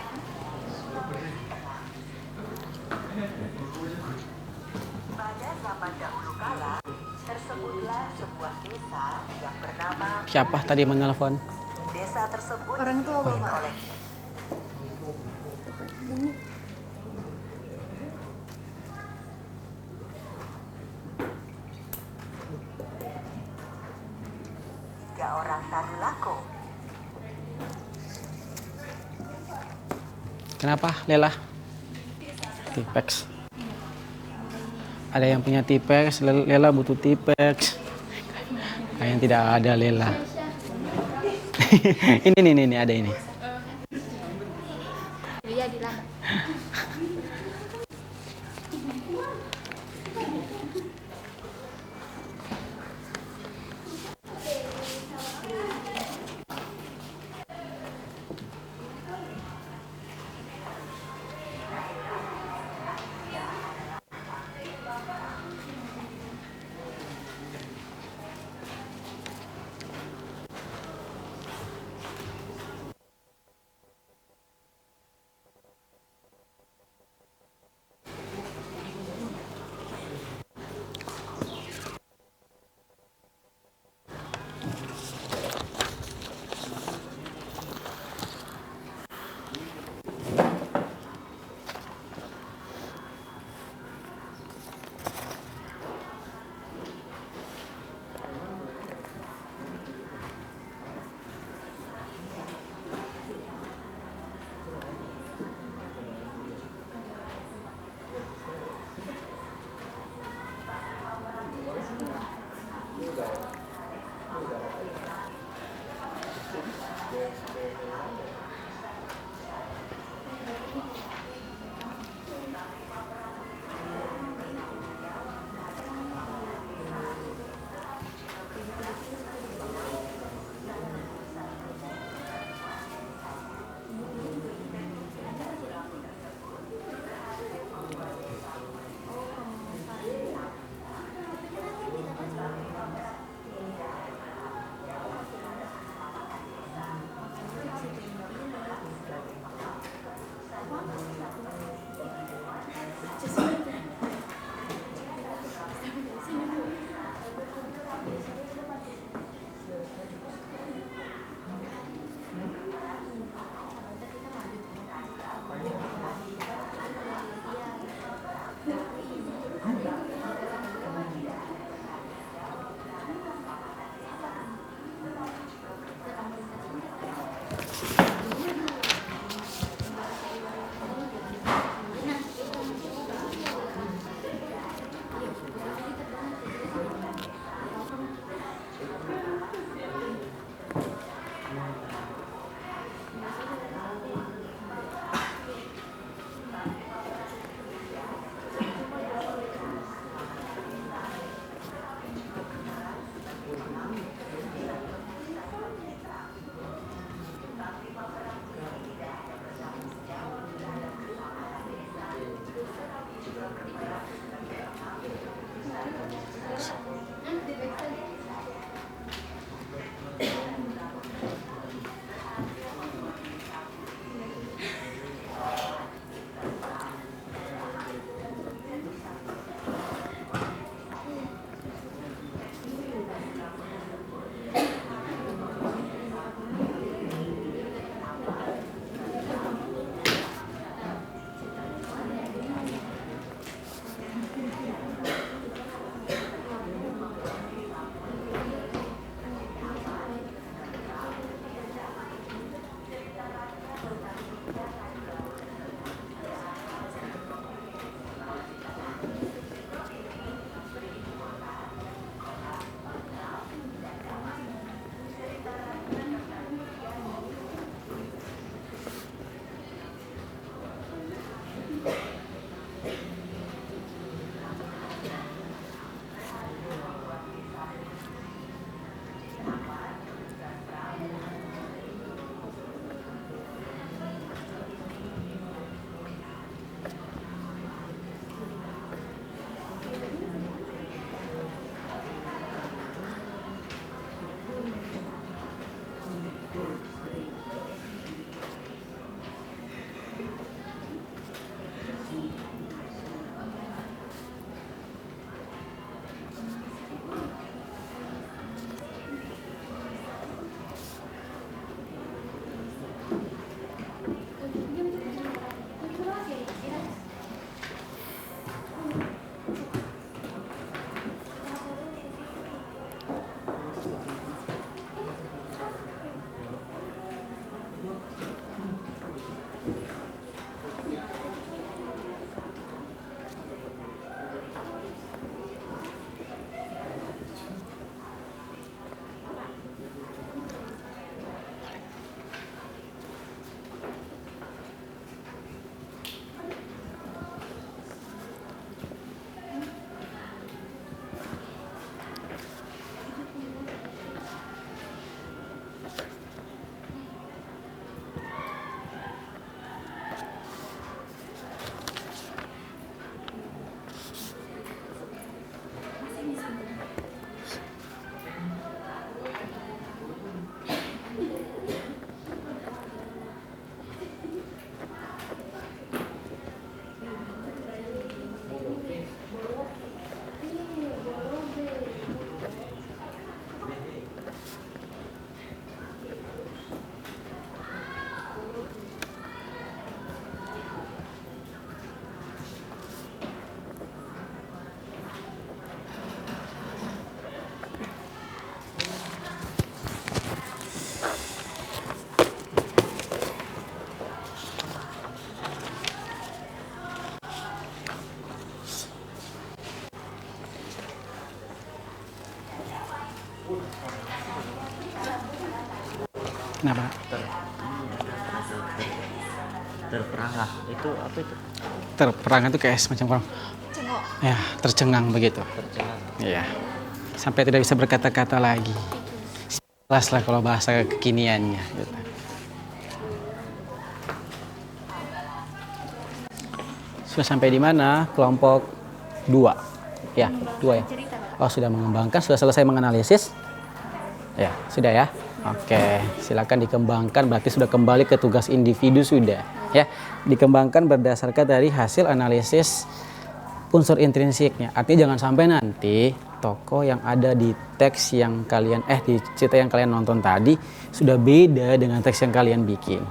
Pada zaman dahulu kala, tersebutlah sebuah desa yang bernama Siapa tadi menelpon? desa tersebut Orang tua dipimpin Bapak. oleh tiga orang Kadulako. Kenapa, Lela? Tipex. Ada yang punya Tipex, Lela butuh Tipex. Kayaknya tidak ada Lela. ini ada ini. Iya di lambat. Kenapa? Terperangah itu apa itu? Terperangah itu kayak semacam orang ya tercengang begitu. Tercengang. Iya. Sampai tidak bisa berkata-kata lagi. Jelas lah kalau bahasa kekiniannya gitu. Sudah sampai di mana? Kelompok 2. Ya, 2 ya. Oh, sudah mengembangkan, sudah selesai menganalisis? Ya, sudah ya. Oke, silakan dikembangkan, berarti sudah kembali ke tugas individu sudah. Ya, dikembangkan berdasarkan dari hasil analisis unsur intrinsiknya. Artinya jangan sampai nanti tokoh yang ada di teks yang kalian di cerita yang kalian nonton tadi sudah beda dengan teks yang kalian bikin.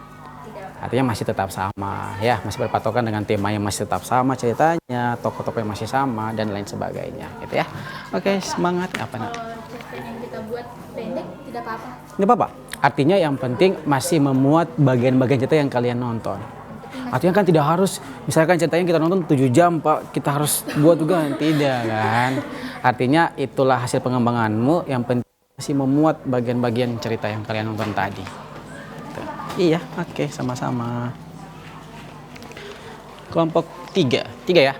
Artinya masih tetap sama, ya, masih berpatokan dengan tema yang masih tetap sama ceritanya, tokoh-tokoh yang masih sama dan lain sebagainya, gitu ya. Oke, semangat apa nak? Kalau cerita yang kita buat pendek tidak apa-apa. Nggak apa-apa. Artinya yang penting masih memuat bagian-bagian cerita yang kalian nonton. Artinya kan tidak harus, misalkan ceritanya kita nonton 7 jam Pak, kita harus buat juga, tidak kan. Artinya itulah hasil pengembanganmu, yang penting masih memuat bagian-bagian cerita yang kalian nonton tadi. Tuh. Iya, oke, sama-sama. Kelompok 3 ya?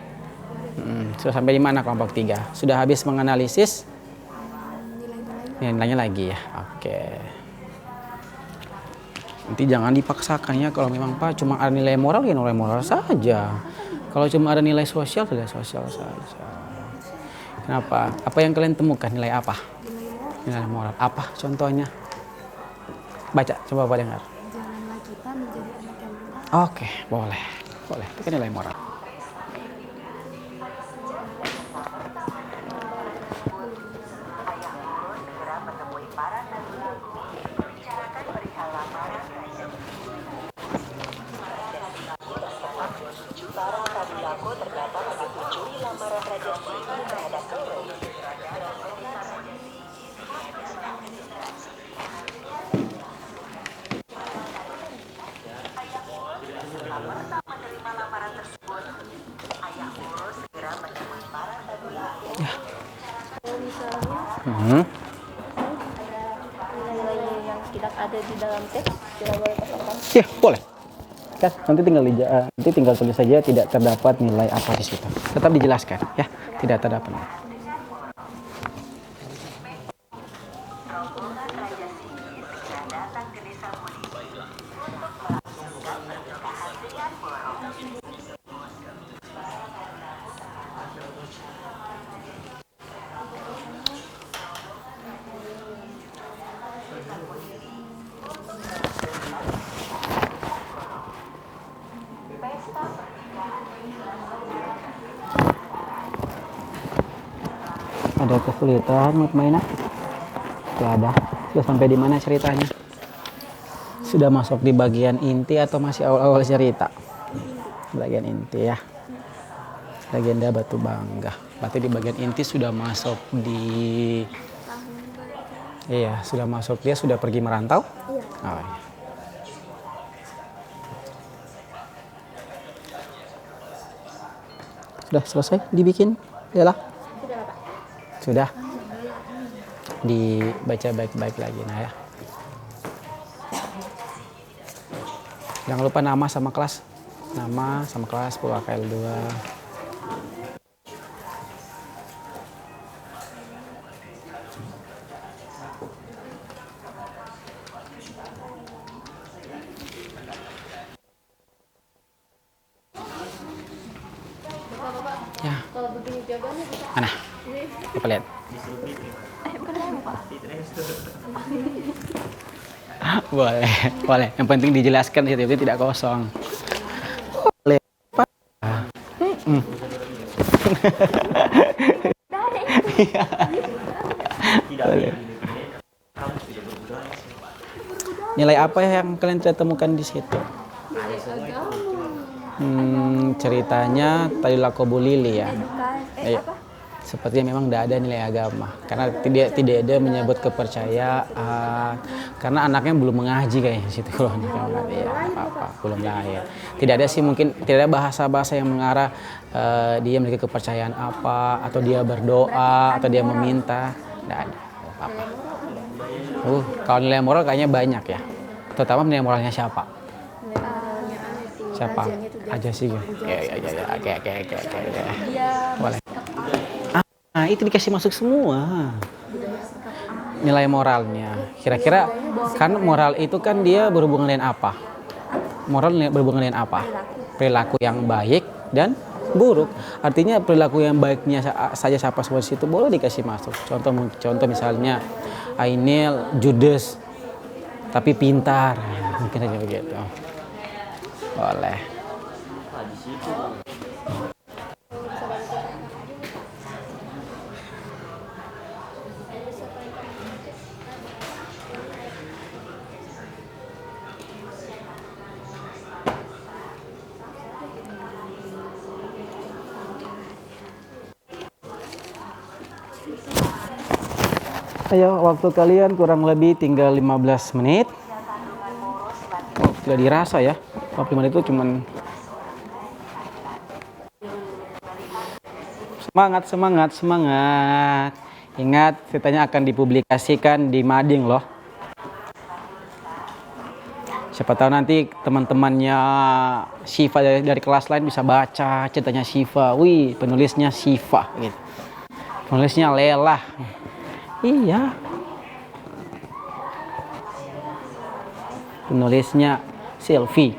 Sudah sampai di mana kelompok 3? Sudah habis menganalisis? Nilainya lagi ya, oke. Nanti jangan dipaksakan ya, kalau memang Pak cuma ada nilai moral ya nilai moral saja. Kalau cuma ada nilai sosial saja. Kenapa? Apa yang kalian temukan, nilai apa? Nilai moral. Apa contohnya? Baca, coba Pak dengar. Janganlah kita menjadi anak yang berat. Oke, boleh. Itu kan nilai moral. Nilai-nilai yang tidak ada di dalam teks tidak boleh kosongkan. Ya, boleh. Kan nanti tinggal tulis saja tidak terdapat nilai apa di situ. Tetap dijelaskan ya, tidak terdapat. Ada kesulitan Mutmainah? Tidak ada. Sudah sampai di mana ceritanya? Sudah masuk di bagian inti atau masih awal-awal cerita? Bagian inti ya. Legenda Batu Bangga. Berarti di bagian inti sudah masuk di... Iya, sudah masuk. Dia sudah pergi merantau? Iya. Oh, iya. Sudah selesai dibikin? Yalah. Sudah. Dibaca baik-baik lagi nah ya. Jangan lupa nama sama kelas. Nama sama kelas PUAKL 2. Ya. Kalau begini jawabannya bisa. Mana? Coba lihat. Boleh. Yang penting dijelaskan itu tidak kosong. Boleh. Boleh. Nilai apa yang kalian temukan di situ? Ceritanya Tadulako Lili ya. Sepertinya memang tidak ada nilai agama karena tidak ada menyebut kepercayaan karena anaknya belum mengaji kayaknya situ kalau ya apa belum lahir. Tidak ada sih, mungkin tidak ada bahasa-bahasa yang mengarah dia memiliki kepercayaan apa atau dia berdoa atau dia meminta, tidak ada apa. Kalau nilai moral kayaknya banyak ya, terutama nilai moralnya siapa? Siapa aja sih? Kayak. Boleh. Nah, itu dikasih masuk semua. Nilai moralnya. Kira-kira kan moral itu kan dia berhubungan dengan apa? Moral berhubungan dengan apa? Perilaku yang baik dan buruk. Artinya perilaku yang baiknya saja siapa semua di situ boleh dikasih masuk. Contoh misalnya Ainil judes tapi pintar. Mungkin aja begitu. Boleh. Ayo, waktu kalian kurang lebih tinggal 15 menit. Oh, tidak dirasa ya. 45 menit itu cuman semangat. Ingat, ceritanya akan dipublikasikan di Mading loh. Siapa tahu nanti teman-temannya Syifa dari kelas lain bisa baca ceritanya Syifa. Wih, penulisnya Syifa gitu. Penulisnya Lelah. Iya. Penulisnya Sylvie.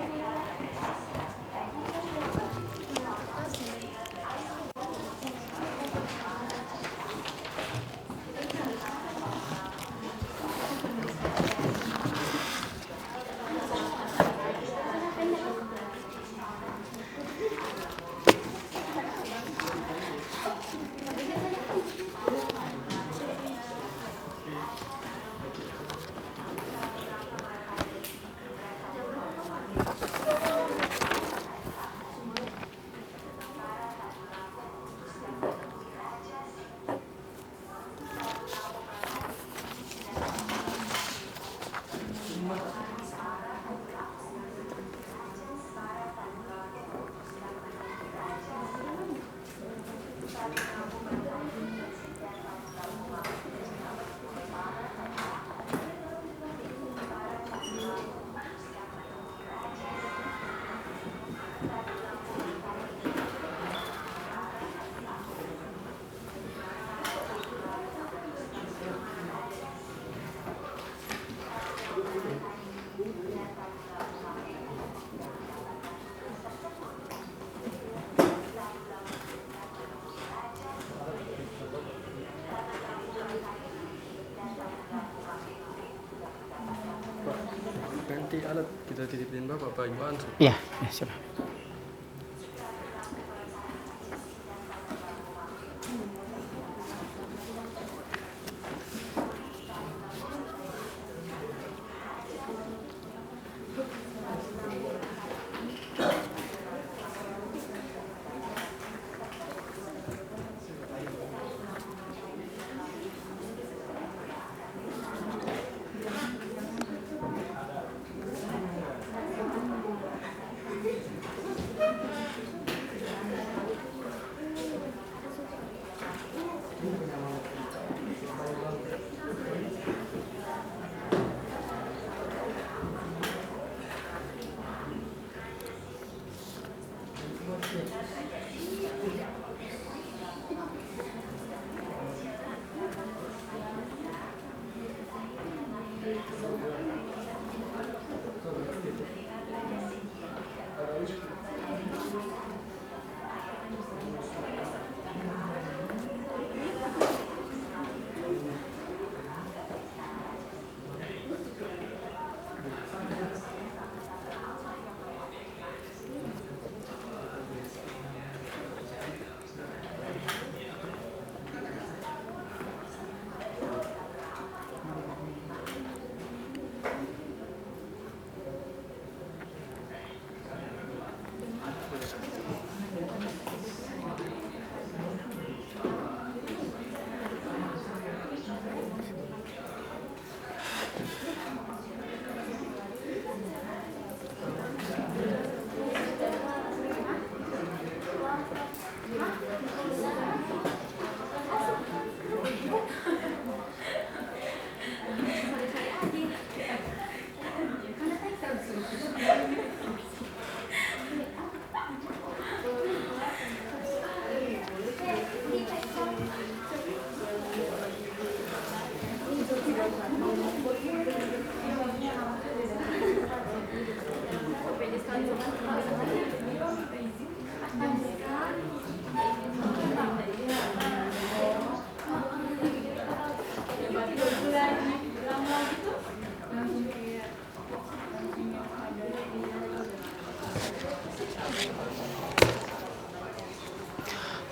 Nanti alat kita titipin Bapak Pak Iwan. Iya, ya, siap.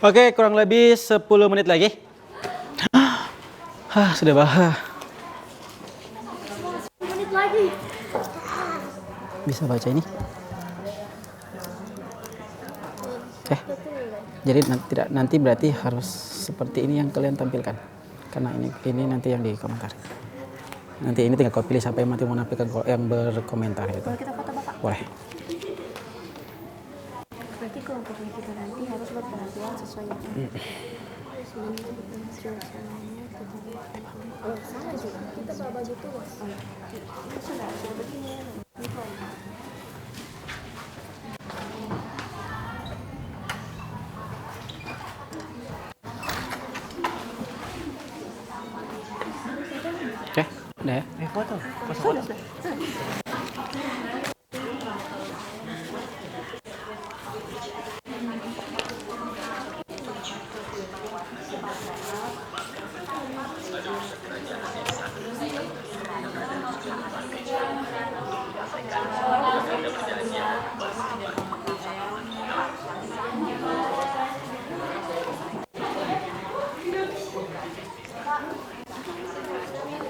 Oke, kurang lebih 10 menit lagi. Sudah bahas. 10 menit lagi. Bisa baca ini? Jadi nanti berarti harus seperti ini yang kalian tampilkan. Karena ini nanti yang di komentar. Nanti ini tinggal kau pilih siapa yang nanti mau nampilkan yang berkomentar gitu. Boleh kita foto Bapak? Boleh. Berarti kelompoknya kita nanti harus berpenampilan sesuai yang oh, sama juga. Kita bawa baju tugas. Itu sudah begini. Oke, udah ya. Foto.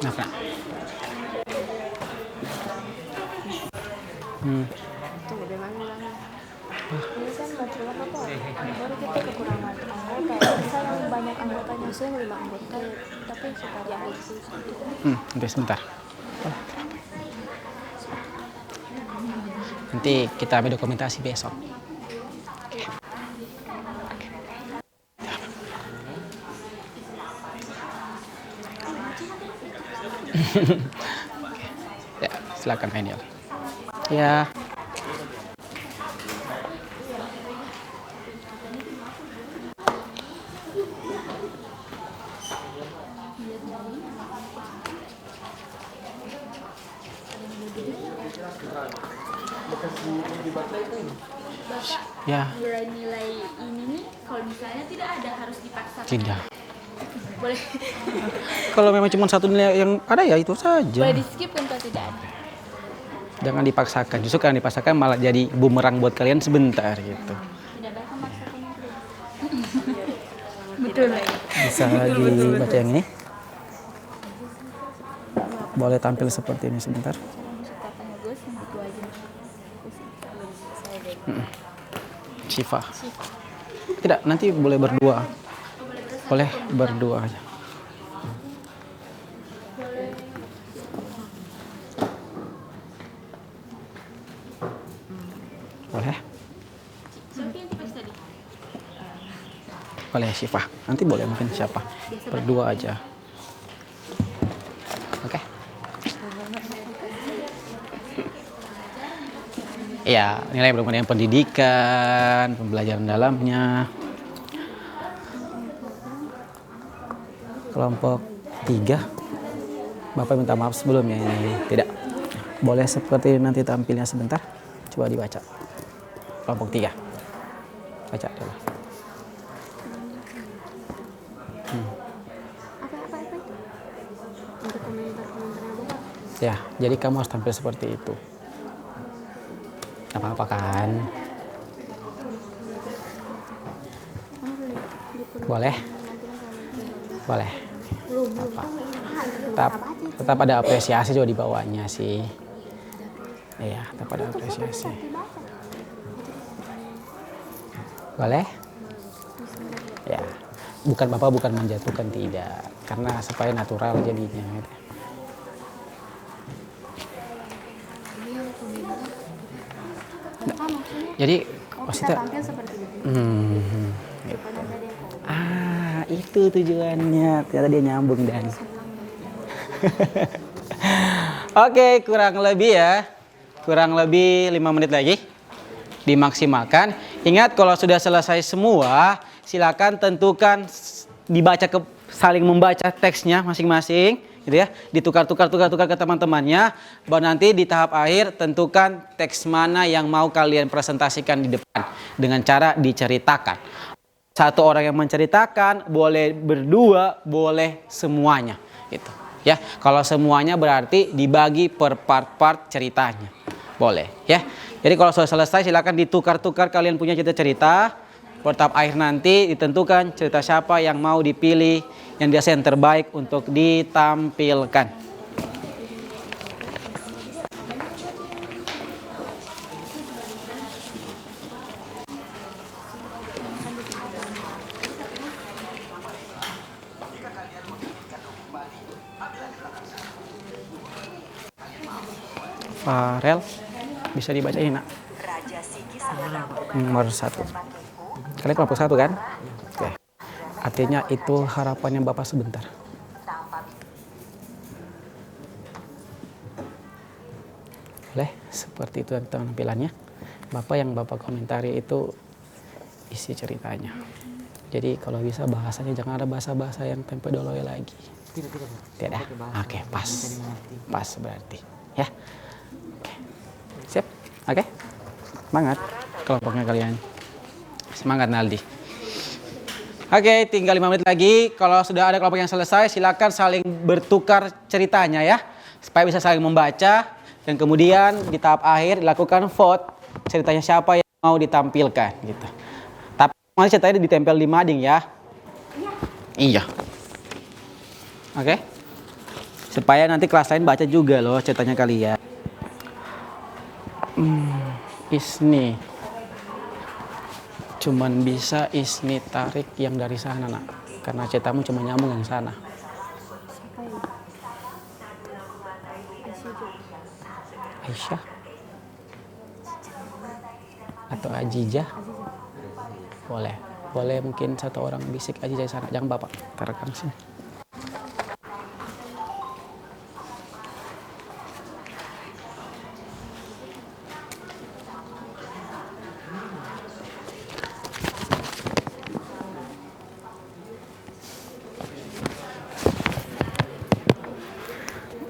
Nah, Kak. Tunggu deh, mana? Ini kan baju apa kok? Baru kita kekurangan anggota. Misalnya yang banyak anggotanya, saya 5 anggota, tapi suka jahit sih. Nanti sebentar. Nanti kita ambil dokumentasi besok. Ya, silakan Ainil. Ya. Ya, Nilai-nilai ini nih kalau misalnya tidak ada harus dipaksakan. tidak. Boleh Kalau memang cuma satu nilai yang ada ya itu saja. boleh di skip untuk tidak ada. Jangan dipaksakan. Justru kalau dipaksakan malah jadi bumerang buat kalian sebentar gitu. Tidak ada memaksakan. Bisa dibaca yang ini. Boleh tampil seperti ini sebentar. Syifa. Tidak, nanti boleh berdua. Boleh berdua aja. Boleh? Boleh Syifa. Nanti boleh mungkin siapa? Berdua aja. Oke. Iya, nilai berhubungan dengan pendidikan, pembelajaran dalamnya. Kelompok 3. Bapak minta maaf sebelumnya ini tidak. Boleh seperti nanti tampilnya sebentar. Coba dibaca. Kelompok 3. Baca dulu. Apa itu? Untuk komentar-komentarnya Bapak. Ya, jadi kamu harus tampil seperti itu. Gak apa-apa kan? Boleh? Boleh. Apa? Tetap ada apresiasi juga di bawahnya sih. Iya, tetap ada apresiasi. Boleh? Ya, Bapak bukan menjatuhkan, tidak. Karena supaya natural jadinya. Gitu. Jadi maksudnya Tampil seperti itu. Gitu. Itu tujuannya. Ternyata dia nyambung dan. Oke, kurang lebih ya. Kurang lebih 5 menit lagi. Dimaksimalkan. Ingat kalau sudah selesai semua, silakan tentukan saling membaca teksnya masing-masing. Gitu ya, ditukar-tukar ke teman-temannya, baru nanti di tahap akhir tentukan teks mana yang mau kalian presentasikan di depan dengan cara diceritakan. Satu orang yang menceritakan, boleh berdua, boleh semuanya, gitu. Ya, kalau semuanya berarti dibagi per part-part ceritanya, boleh. Ya, jadi kalau sudah selesai silakan ditukar-tukar kalian punya cerita-cerita. Per tahap akhir nanti ditentukan cerita siapa yang mau dipilih, yang dirasa yang terbaik untuk ditampilkan. Farel. Bisa dibacain, Nak? Raja Sigi Sagala Nomor 1. Kalian kelompok 1 kan? Oke. Artinya itu harapannya Bapak sebentar. Boleh, seperti itu tampilannya. Bapak yang Bapak komentari itu isi ceritanya. Jadi kalau bisa bahasanya jangan ada bahasa-bahasa yang tempe doloy lagi. Tidak. Oke, pas. Pas berarti. Ya. Oke. Siap? Oke. Semangat kelompoknya kalian. Semangat Naldi. Oke, tinggal 5 menit lagi. Kalau sudah ada kelompok yang selesai, silakan saling bertukar ceritanya ya. Supaya bisa saling membaca. Dan kemudian di tahap akhir dilakukan vote. Ceritanya siapa yang mau ditampilkan gitu. Tapi masih ceritanya ditempel di mading ya. Iya. Oke. Supaya nanti kelas lain baca juga loh ceritanya kalian. Isni. Cuman bisa Isni tarik yang dari sana, Nak. Karena ceritamu cuma nyambung yang sana. Aisyah atau Ajijah boleh mungkin satu orang bisik Ajijah di sana, jangan Bapak taruhkan sini.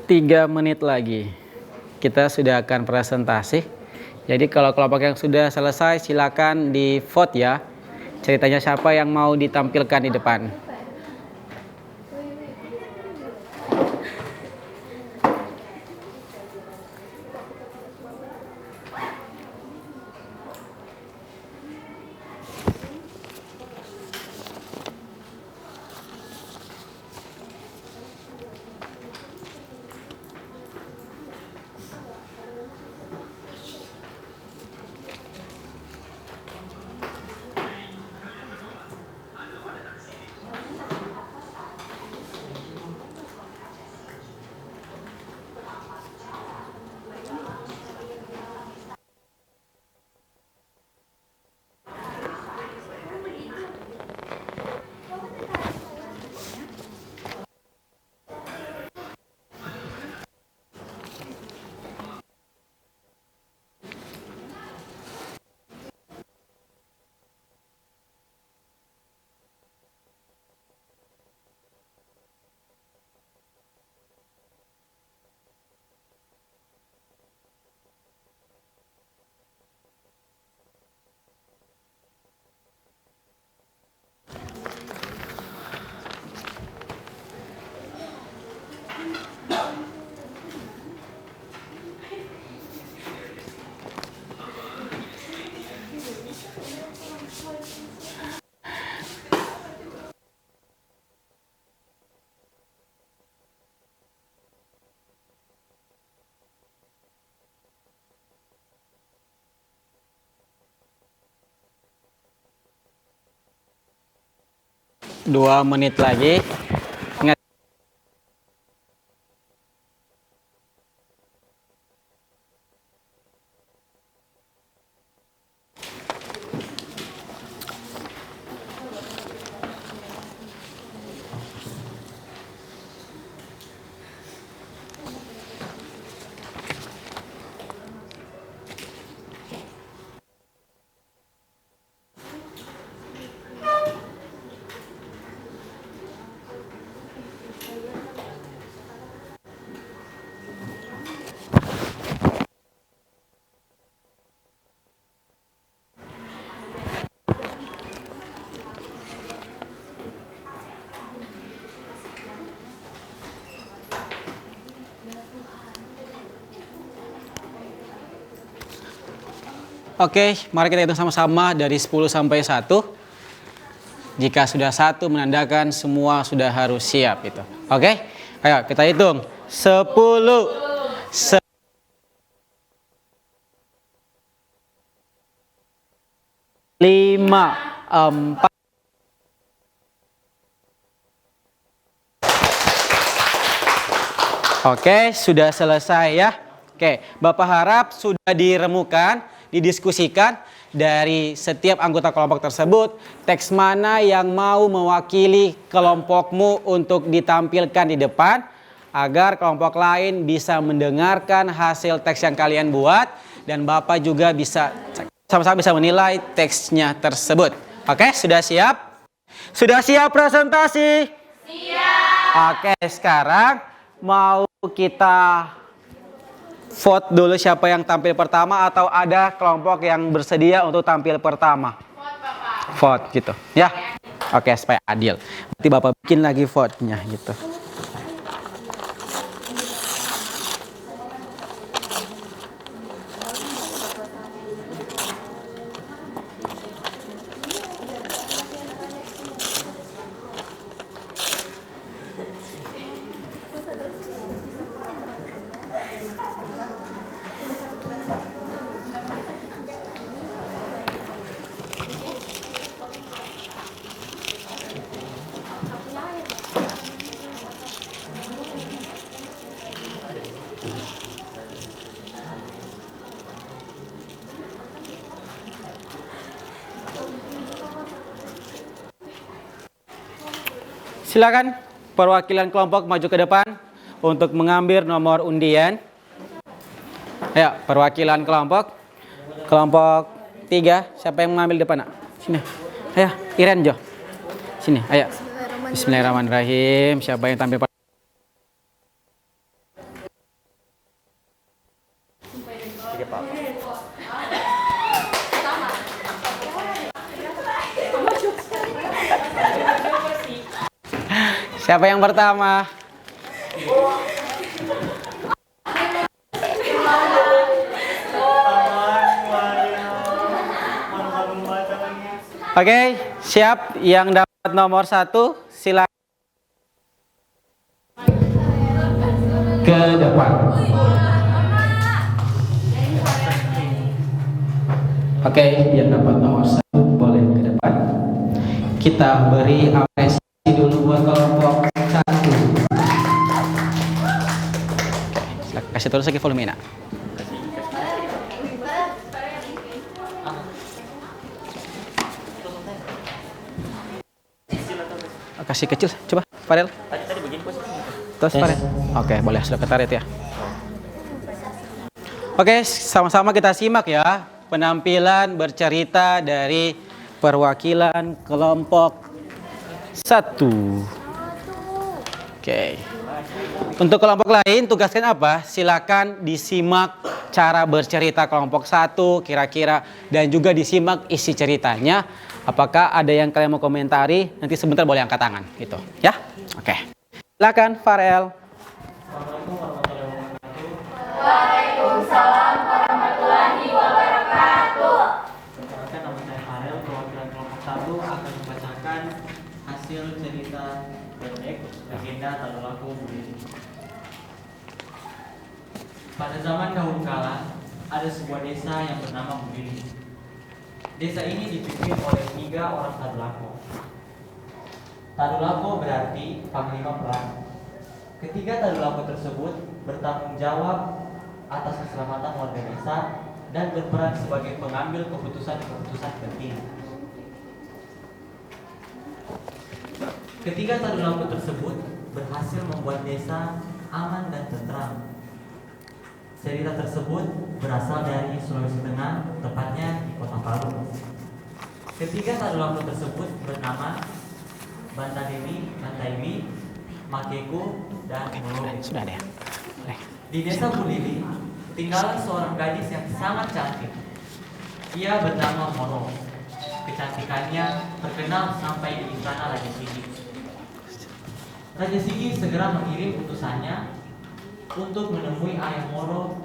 Tiga menit lagi kita sudah akan presentasi. Jadi kalau kelompok yang sudah selesai silakan di vote ya. Ceritanya siapa yang mau ditampilkan di depan. Dua menit lagi. Ingat. Oke, mari kita hitung sama-sama dari 10 sampai 1. Jika sudah 1 menandakan semua sudah harus siap itu. Oke? Ayo kita hitung. 10 5 4 Oke, sudah selesai ya. Oke, Bapak harap sudah diremukan, didiskusikan dari setiap anggota kelompok tersebut, teks mana yang mau mewakili kelompokmu untuk ditampilkan di depan, agar kelompok lain bisa mendengarkan hasil teks yang kalian buat, dan Bapak juga bisa sama-sama bisa menilai teksnya tersebut. Oke, sudah siap? Sudah siap presentasi? Siap. Oke, sekarang mau kita vote dulu siapa yang tampil pertama, atau ada kelompok yang bersedia untuk tampil pertama? Vote gitu ya. Oke, supaya adil. Nanti Bapak bikin lagi vote-nya gitu. Silakan perwakilan kelompok maju ke depan untuk mengambil nomor undian. Ayo, perwakilan kelompok. Kelompok 3, siapa yang mengambil depan, Nak? Sini. Ayo, Iren Jo. Sini, ayo. Bismillahirrahmanirrahim. Siapa yang tampil pertama? Siapa yang pertama? Oke, siap. Yang dapat nomor 1, silakan ke depan. Oke, yang dapat nomor 1 boleh ke depan. Kita beri apresiasi dulu buat kelompok 1. Silakan kasih terus lagi volume, Nak. Kasih kecil, coba Farel. Terus Farel. Oke, boleh, sudah ketarik ya. Oke, sama-sama kita simak ya penampilan bercerita dari perwakilan kelompok 1. Oke. Untuk kelompok lain tugaskan apa? Silakan disimak cara bercerita kelompok 1 kira-kira, dan juga disimak isi ceritanya. Apakah ada yang kalian mau komentari? Nanti sebentar boleh angkat tangan gitu ya. Oke. Silakan Farel. Waalaikumsalam warahmatullahi wabarakatuh. Perkenalkan, nama saya Farel, perwakilan kelompok 1 akan membacakan hasil cerita pendek legenda Tadulako Buliling. Pada zaman dahulu kala, ada sebuah desa yang bernama Buliling. Desa ini dipimpin oleh 3 orang Tadulako. Tadulako berarti panglima perang. Ketiga Tadulako tersebut bertanggung jawab atas keselamatan warga desa dan berperan sebagai pengambil keputusan-keputusan penting. Ketiga Tadulako tersebut berhasil membuat desa aman dan tentram. Cerita tersebut berasal dari Sulawesi Tengah, tepatnya di Kota Palu. Ketiga Tadulako tersebut bernama Bantaimi, Makeku, dan Molo. Sudah ada ya? Di desa Buliling tinggal seorang gadis yang sangat cantik. Ia bernama Moro. Kecantikannya terkenal sampai di istana Raja Sigi. Raja Sigi segera mengirim utusannya untuk menemui ayah Moro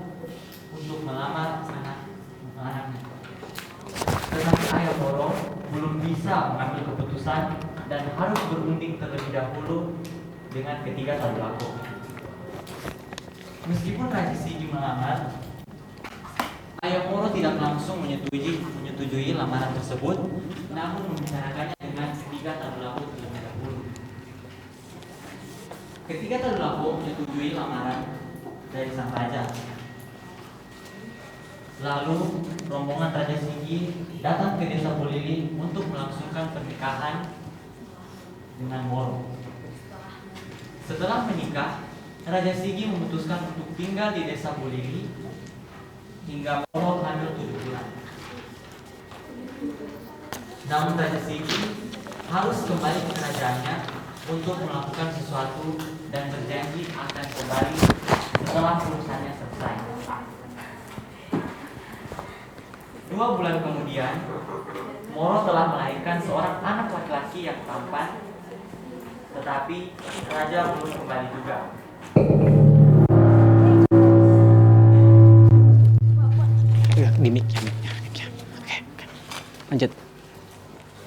untuk melamar anaknya. Tetapi ayah Moro belum bisa mengambil keputusan dan harus berunding terlebih dahulu dengan ketiga Tadulako. Meskipun Raja Sigi melamar, ayah Moro tidak langsung menyetujui lamaran tersebut, namun membicarakannya dengan ketiga Tadulako terlebih dahulu. Ketiga Tadulako menyetujui lamaran dari sang raja. Lalu rombongan Raja Sigi datang ke desa Bulili untuk melangsungkan pernikahan dengan Moro. Setelah menikah, Raja Sigi memutuskan untuk tinggal di desa Bulili hingga Moro hamil 7 bulan. Namun Raja Sigi harus kembali ke kerajaannya untuk melakukan sesuatu dan berjanji akan kembali setelah urusannya selesai. 2 bulan kemudian, Moro telah melahirkan seorang anak laki-laki yang tampan, tetapi raja belum kembali juga. Di mic ya. Oke. Lanjut.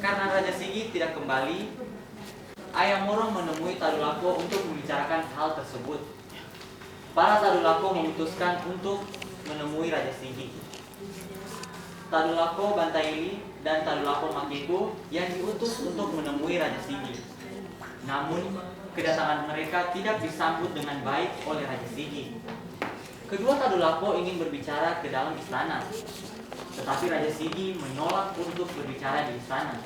Karena Raja Sigi tidak kembali, ayah Moro menemui Tadulako untuk membicarakan hal tersebut. Para Tadulako memutuskan untuk menemui Raja Sigi. Tadulako Bantaili dan Tadulako Makeku yang diutus untuk menemui Raja Sigi. Namun, kedatangan mereka tidak disambut dengan baik oleh Raja Sigi. Kedua Tadulako ingin berbicara ke dalam istana, tetapi Raja Sigi menolak untuk berbicara di istana.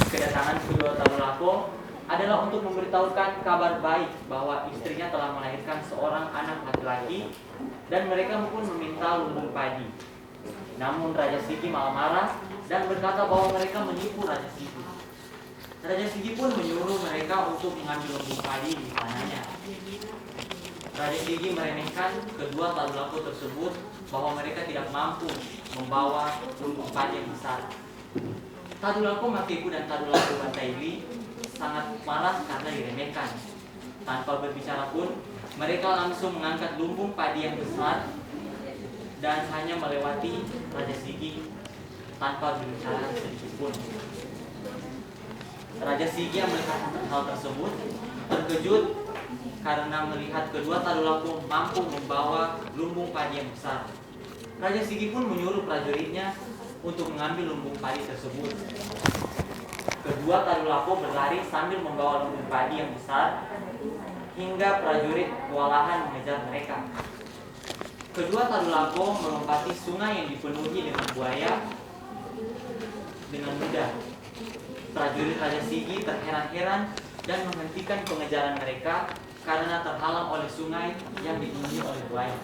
Kedatangan kedua Tadulako adalah untuk memberitahukan kabar baik bahwa istrinya telah melahirkan seorang anak laki-laki dan mereka pun meminta lumbung padi. Namun Raja Sigi malah marah dan berkata bahwa mereka menipu Raja Sigi. Raja Sigi pun menyuruh mereka untuk mengambil lumbung padi di istananya. Raja Sigi meremehkan kedua Tadulako tersebut bahwa mereka tidak mampu membawa lumbung padi yang besar. Tadulako Makeku dan Tadulako Bantaili sangat marah karena diremehkan. Tanpa berbicara pun, mereka langsung mengangkat lumbung padi yang besar dan hanya melewati Raja Sigi tanpa berbicara sedikit pun. Raja Sigi yang melihat hal tersebut terkejut karena melihat kedua Tadulako mampu membawa lumbung padi yang besar. Raja Sigi pun menyuruh prajuritnya untuk mengambil lumbung padi tersebut. Kedua Tadulako berlari sambil membawa lumbung padi yang besar hingga prajurit kewalahan mengejar mereka. Kedua Tadulako melompati sungai yang dipenuhi dengan buaya dengan mudah. Prajurit Raja Sigi terheran-heran dan menghentikan pengejaran mereka karena terhalang oleh sungai yang dipenuhi oleh buaya.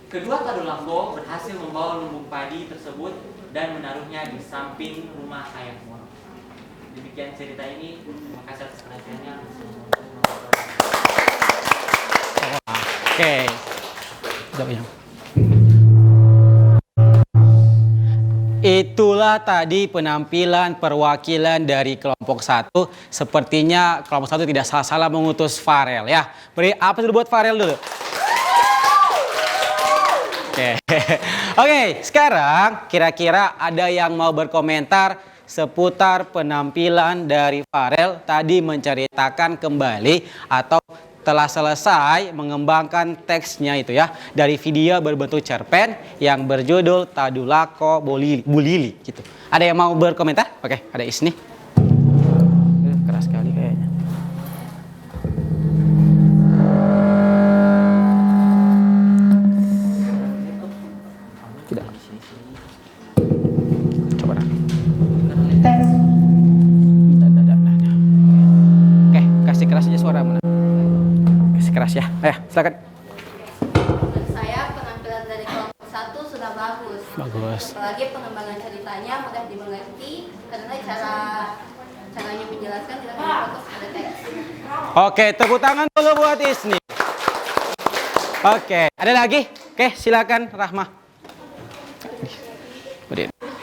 Kedua Tadulako berhasil membawa lumbung padi tersebut dan menaruhnya di samping rumah ayah Moro. Demikian cerita ini. Terima kasih atas perhatiannya. Oke. Itulah tadi penampilan perwakilan dari kelompok 1. Sepertinya kelompok 1 tidak salah-salah mengutus Farel ya. Beri apa dulu buat Farel dulu. Oke, sekarang kira-kira ada yang mau berkomentar seputar penampilan dari Farel tadi menceritakan kembali atau telah selesai mengembangkan teksnya itu ya dari video berbentuk cerpen yang berjudul Tadulako Bulili gitu. Ada yang mau berkomentar? Oke, ada Isni. Keras sekali kayaknya. Tidak. Coba dah. Oke, kasih keras aja suara mana? Keras ya, silakan. Menurut saya penampilan dari kelompok 1 sudah bagus. Apalagi pengembangan ceritanya mudah dimengerti karena caranya menjelaskan tidak berfokus pada teks. Oke, tepuk tangan dulu buat Isni. Oke, ada lagi? Oke, silakan Rahma.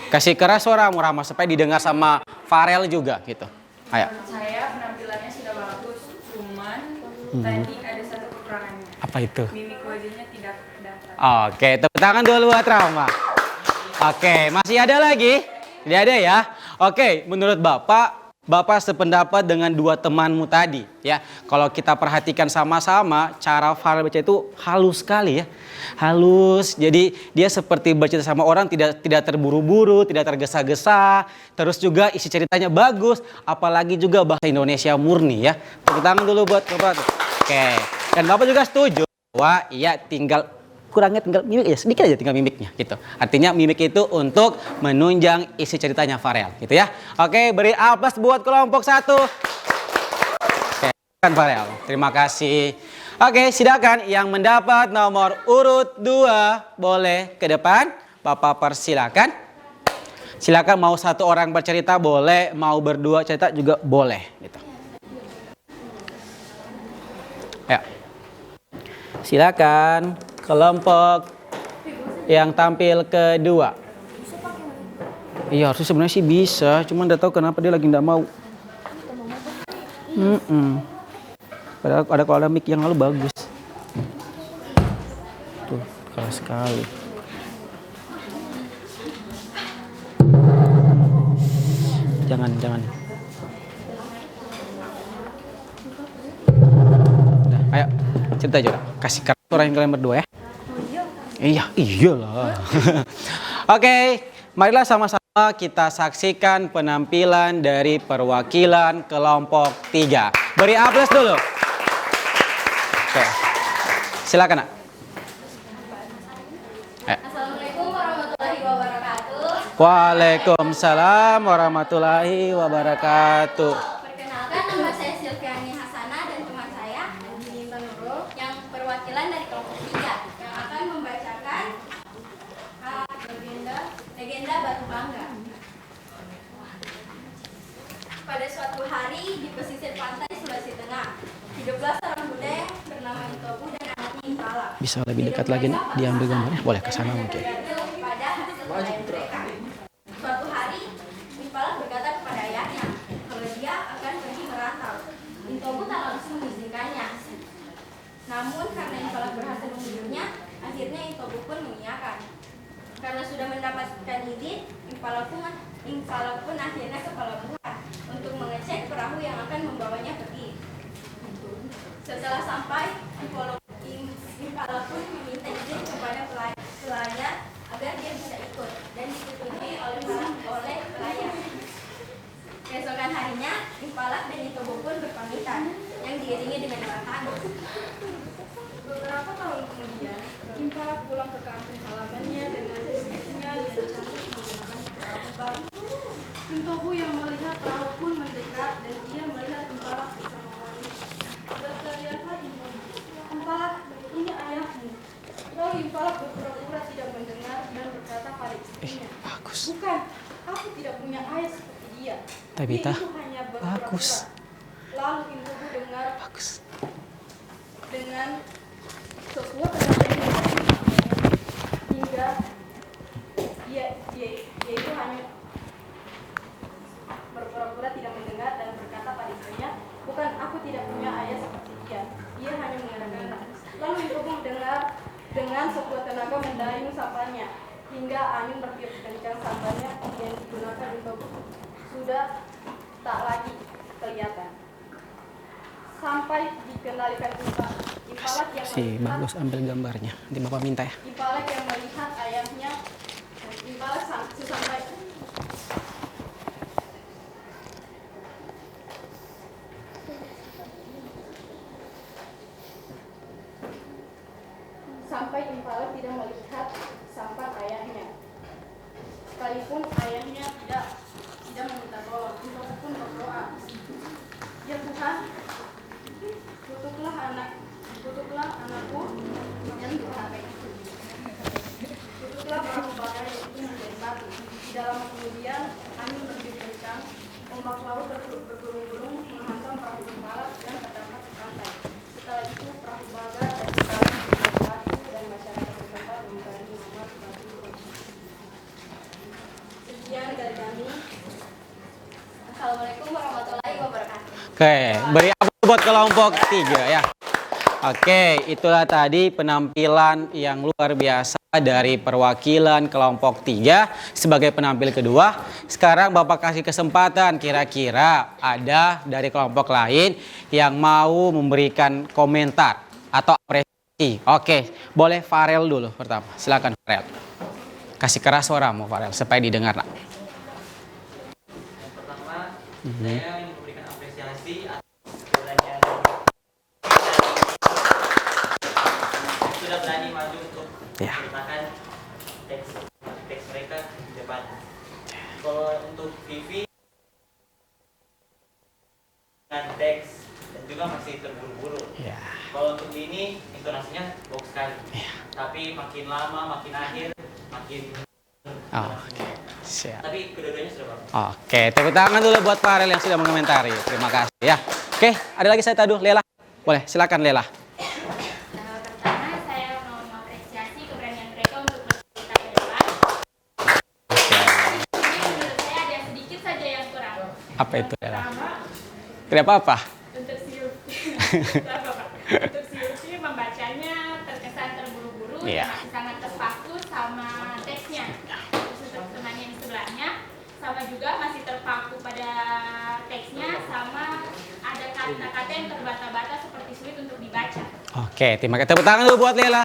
Kasih keras suaramu Rahma supaya didengar sama Farel juga gitu. Ayo. Saya penampilannya sudah bagus, cuman tadi ada satu kekurangannya. Apa itu? Mimik wajahnya tidak dapat. Oke, tepuk tangan dulu buat Rahma. Oke, masih ada lagi? Tidak ada ya? Oke, menurut Bapak sependapat dengan dua temanmu tadi ya. Kalau kita perhatikan sama-sama, cara Farel baca itu halus sekali ya. Halus, jadi dia seperti bercerita sama orang tidak terburu-buru, tidak tergesa-gesa. Terus juga isi ceritanya bagus, apalagi juga bahasa Indonesia murni ya. Tepuk tangan dulu buat Bapak. Oke, dan Bapak juga setuju bahwa ya tinggal kurangnya tinggal mimik ya, sedikit aja tinggal mimiknya gitu. Artinya mimik itu untuk menunjang isi ceritanya Farel gitu ya. Oke, beri aplaus buat kelompok 1. Oke, kan Farel. Terima kasih. Oke, silakan yang mendapat nomor urut 2 boleh ke depan. Bapak persilakan. Silakan mau 1 orang bercerita boleh, mau berdua cerita juga boleh gitu. Ya. Silakan kelompok yang tampil kedua. Iya, harusnya sebenarnya sih bisa, cuman nggak tahu kenapa dia lagi nggak mau. Padahal kalau ada mic yang lalu bagus. Tuh, keras sekali. Jangan. Nah, ayo cerita aja, kasih kartu orang yang kalian berdua ya. Iyalah. Oke, marilah sama-sama kita saksikan penampilan dari perwakilan kelompok 3. Beri aplaus dulu. Oke, silakan nak. Assalamualaikum warahmatullahi wabarakatuh. Waalaikumsalam warahmatullahi wabarakatuh. Perkenalkan, nama saya Silviani Hasanah dan teman saya Ninta Nurul yang perwakilan dari kelompok 3 yang akan membacakan legenda Batu Bangga. Pada suatu hari di pesisir pantai Sulawesi Tengah, hiduplah seorang muda yang bernama Intobu dan anaknya Impala. Bisa lebih dekat lagi nih, diambil gambarnya. Boleh ke sana mungkin. Pada hasil panen mereka. Suatu hari, Impala berkata kepada ayahnya kalau dia akan pergi merantau. Intobu tak langsung mengizinkannya. Namun karena Impala berhasil membujuknya, akhirnya Intobu pun mengiyakan. Karena sudah mendapatkan izin, Impala pun akhirnya ke pelabuhan untuk mengecek perahu yang akan membawanya pergi. Setelah sampai, Impala pun meminta izin kepada pelayan agar dia bisa ikut dan disetujui oleh pelayan. Keesokan harinya, Impala dan Intobu pun berpamitan yang diiringi dengan alat tangguh. Beberapa tahun kemudian, Impala pulang ke kampung halamannya dengan istrinya yang cantik menggunakan perahu baru. Intobu yang melihat perahu pun mendekat dan dia melihat Impala bersama wanita. Berteriaklah Intobu, "Impala, ini ayahmu." Lalu Impala berpura-pura tidak mendengar dan berkata pada istrinya, "Bukan, aku tidak punya ayah seperti dia. Tabita, Dia itu hanya berpura-pura." bagus. Lalu Intobu dengar dengan sebuah kata-kata hingga dia itu hanya berpura-pura tidak mendengar dan berkata pada istrinya, "Bukan, aku tidak punya ayah seperti dia. Dia hanya mengira-ngira." Lalu Intobu mendengar dengan sekuat tenaga mendayung sampahnya hingga angin bertiup kencang. Sampahnya yang digunakan Intobu sudah tak lagi kelihatan. Sampai dikendalikan Impala yang Bagus, ambil gambarnya. Nanti Bapak minta ya. Impala yang melihat ayahnya. Impala sampai Impala tidak melihat sampan ayahnya. Sekalipun ayahnya tidak meminta tolong, Impala pun berdoa, "Ya Tuhan, kutuklah anakku yang durhaka itu. Kutuklah perahu bakar itu menjadi batu." Tidak lama kemudian angin bertiup kencang, ombak laut bergulung-gulung menghantam perahu Impala dan terdampar ke pantai. Setelah itu perahu bakar dan Impala menjadi batu dan masyarakat setempat memberi nama Batu Bangga. Sekian dari kami. Assalamualaikum warahmatullahi wabarakatuh. Oke, beri aplaus buat kelompok 3 ya. Oke, itulah tadi penampilan yang luar biasa dari perwakilan kelompok 3 sebagai penampil kedua. Sekarang Bapak kasih kesempatan, kira-kira ada dari kelompok lain yang mau memberikan komentar atau apresiasi. Oke, boleh Farel dulu pertama. Silakan Farel. Kasih keras suaramu Farel supaya didengar nak. Yang pertama, saya ingin memberikan apresiasi atas keberanian sudah berani maju untuk Ya. letakkan teks mereka di depan. Kalau untuk Vivi dengan teks dan juga masih terburu-buru. Ya. Kalau untuk ini intonasinya bagus sekali. Ya. Tapi makin lama, makin akhir, makin. Oh, oke. Siap. Tapi kedua-duanya sudah bagus. Oke, tepuk tangan dulu buat Farel yang sudah mengomentari. Terima kasih ya. Oke, ada lagi saya tadu, Lela. Boleh, silakan Lela. Pertama, saya mau mengapresiasi keberanian mereka untuk bercerita ke depan. Tapi menurut saya ada sedikit saja yang kurang. Apa itu Lela? Pertama, Kenapa apa? untuk Silvi membacanya terkesan terburu-buru Iya. dan masih sangat terpaku sama teksnya. Terus untuk temannya di sebelahnya sama juga masih terpaku pada teksnya, sama ada kata-kata yang terbata-bata seperti sulit untuk dibaca. Oke, terima kasih. Tepuk tangan dulu buat Lela.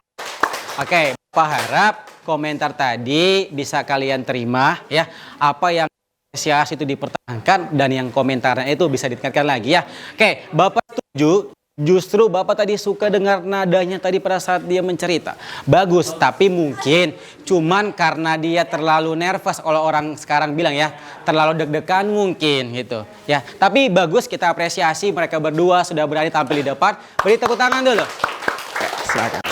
Oke, Pak harap komentar tadi bisa kalian terima ya. Apa yang apresiasi itu dipertahankan dan yang komentarnya itu bisa ditingkatkan lagi ya. Oke, Bapak setuju. Justru Bapak tadi suka dengar nadanya tadi pada saat dia mencerita. Bagus, tapi mungkin cuman karena dia terlalu nervous, kalau orang sekarang bilang ya, terlalu deg-degan mungkin gitu. Ya, tapi bagus, kita apresiasi mereka berdua sudah berani tampil di depan. Beri tepuk tangan dulu. Oke, silakan.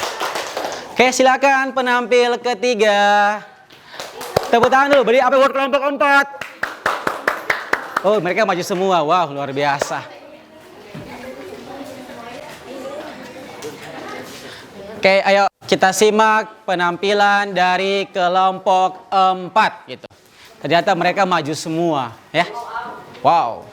Oke, silakan penampil ketiga. Tepuk tangan dulu. Beri apa buat kelompok 4. Oh, mereka maju semua. Wow, luar biasa. Oke, ayo kita simak penampilan dari kelompok 4 gitu. Ternyata mereka maju semua, ya. Wow.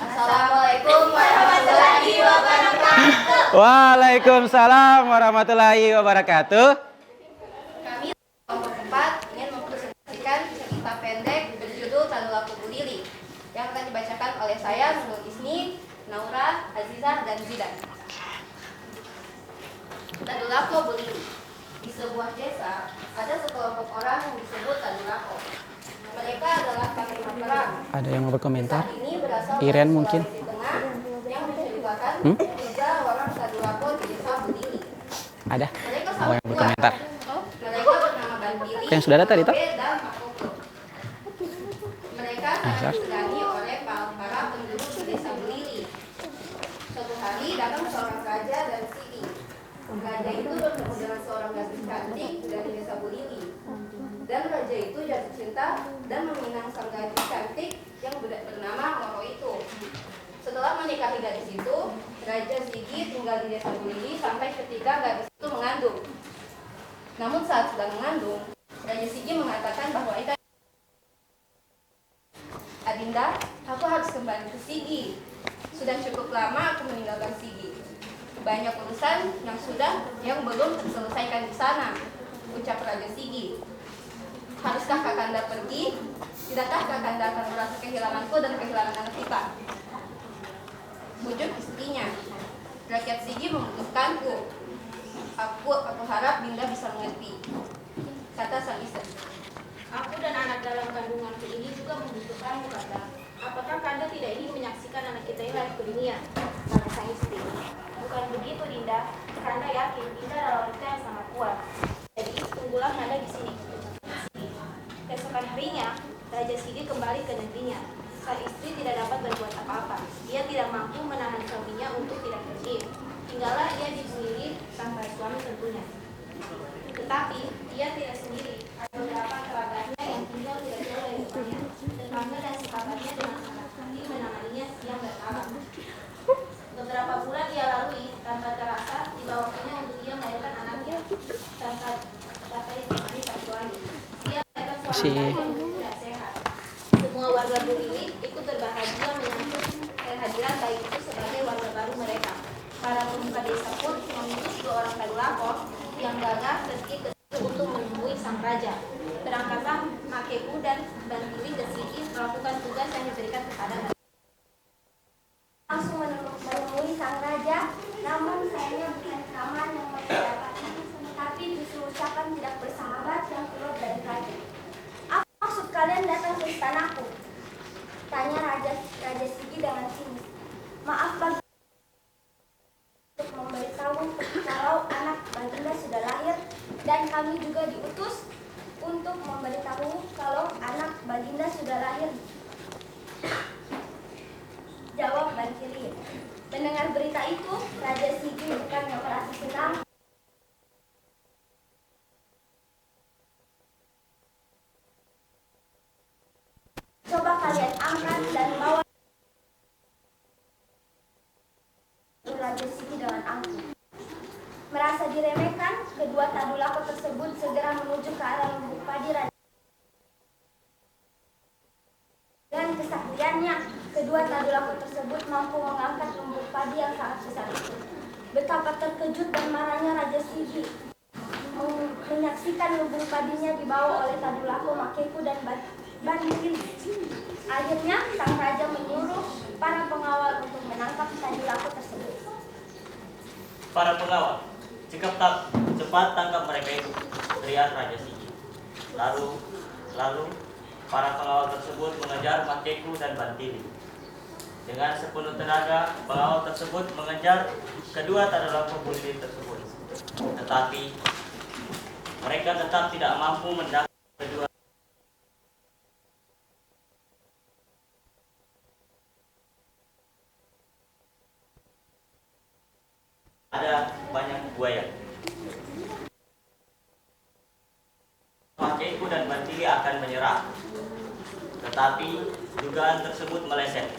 Assalamualaikum warahmatullahi wabarakatuh. Waalaikumsalam warahmatullahi wabarakatuh. Kami kelompok 4 ingin mempresentasikan cerita pendek berjudul Tadulaku Bu Lili yang akan dibacakan oleh saya, Nurul Isni, Naura, Azizah, dan Zidan. Tadulaku Bu Lili. Di sebuah desa ada sekelompok orang yang disebut Tadulaku. Mereka adalah panglima perang. Ada yang mau berkomentar? Desa ini berasal Iren dari mungkin? Sulawesi Tengah yang menceritakan 3 orang Tadulaku di desa Bu Lili. Ada? Mereka Mau sangat yang berkomentar? kuat. Mereka bernama Bantili, Yang sudah ada tadi, toh? Bobe, dan Makoko. Mereka sangat disegani oleh para penduduk di desa Bulili. Suatu hari datang seorang raja dan sili. Raja itu bertemu dengan seorang gadis cantik dari desa Bulili. Dan raja itu jatuh cinta dan meminang sang gadis cantik yang bernama Moro itu. Setelah menikahi gadis itu, Raja Sigi tinggal di desa Bulili sampai ketika gadis itu mengandung. Namun saat sedang mengandung, Raja Sigi mengatakan bahwa itu Adinda, aku harus kembali ke Sigi. Sudah cukup lama aku meninggalkan Sigi. Banyak urusan yang belum terselesaikan di sana, ucap Raja Sigi. Haruskah Kakanda pergi? Tidakkah Kakanda akan merasa kehilanganku dan kehilangan anak kita? Bujuk istrinya. Rakyat Sigi membutuhkanku. Aku harap Dinda bisa mengerti, kata sang istri. Aku dan anak dalam kandunganku ini juga membutuhkanmu, Kanda. Apakah Kanda tidak ingin menyaksikan anak kita ini lahir ke dunia? Kata sang istri. Bukan begitu, Dinda. Kanda yakin Dinda adalah wanita yang sangat kuat. Jadi tunggulah Kanda di sini. Keesokan harinya, Raja Sigi kembali ke negerinya. Sang istri tidak dapat berbuat apa-apa. Dia tidak mampu menahan suaminya untuk tidak pergi. Tinggallah ia di Bulili tanpa suami tentunya. Tetapi dia tidak sendiri. Ada beberapa kerabatnya yang tinggal tidak jauh dari rumahnya. Dan bangga dan sahabatnya dengan sangat hati menanganinya siang dan malam. Beberapa bulan ia lalui tanpa terasa tiba waktunya untuk ia melahirkan anaknya tanpa dapat ditemani sang suami. Dia melahirkan suami yang tidak sehat. Semua warga Bulili ikut berbahagia menyambut kehadiran bayi itu sebagai warga baru mereka. Para pemuka desa pun mengutus 2 orang Tadulako yang gagah sedikit untuk menemui sang raja. Berangkatlah Makebu dan Bantili ke Sigi melakukan tugas yang diberikan kepada mereka. Langsung menemui sang raja, namun sayangnya bukan kamar yang mereka dapatkan, tapi justru ucapan tidak bersahabat yang keluar dari raja. Apa maksud kalian datang ke istanaku? Tanya Raja Sigi dengan sinis. Maaf bagi untuk memberitahu kalau anak Baginda sudah lahir dan kami Mendengar berita itu, Raja Sigi bukannya merasa senang. Coba kalian angkat dan bawa Raja Sigi dengan angkuh. Merasa diremehkan, kedua tadulako tersebut segera menuju ke arah lumbung padi Raja. Dengan kesaktiannya, kedua tadulako tersebut mampu mengangkat lumbung padi yang sangat besar itu. Betapa terkejut dan marahnya Raja Sigi menyaksikan lumbung padinya dibawa oleh tadulako Makeku dan Bandili. Akhirnya, sang raja menyuruh para pengawal untuk menangkap tadulako tersebut. Para pengawal, cepat tangkap mereka itu, teriak Raja Sigi. Lalu para pengawal tersebut mengejar Makeku dan Bantili. Dengan sepenuh tenaga, pengawal tersebut mengejar kedua tadulako Bulili tersebut. Tetapi mereka tetap tidak mampu menangkap kedua. Ada banyak buaya. Makeku dan Bantili akan menyerah. Tetapi dugaan tersebut meleset.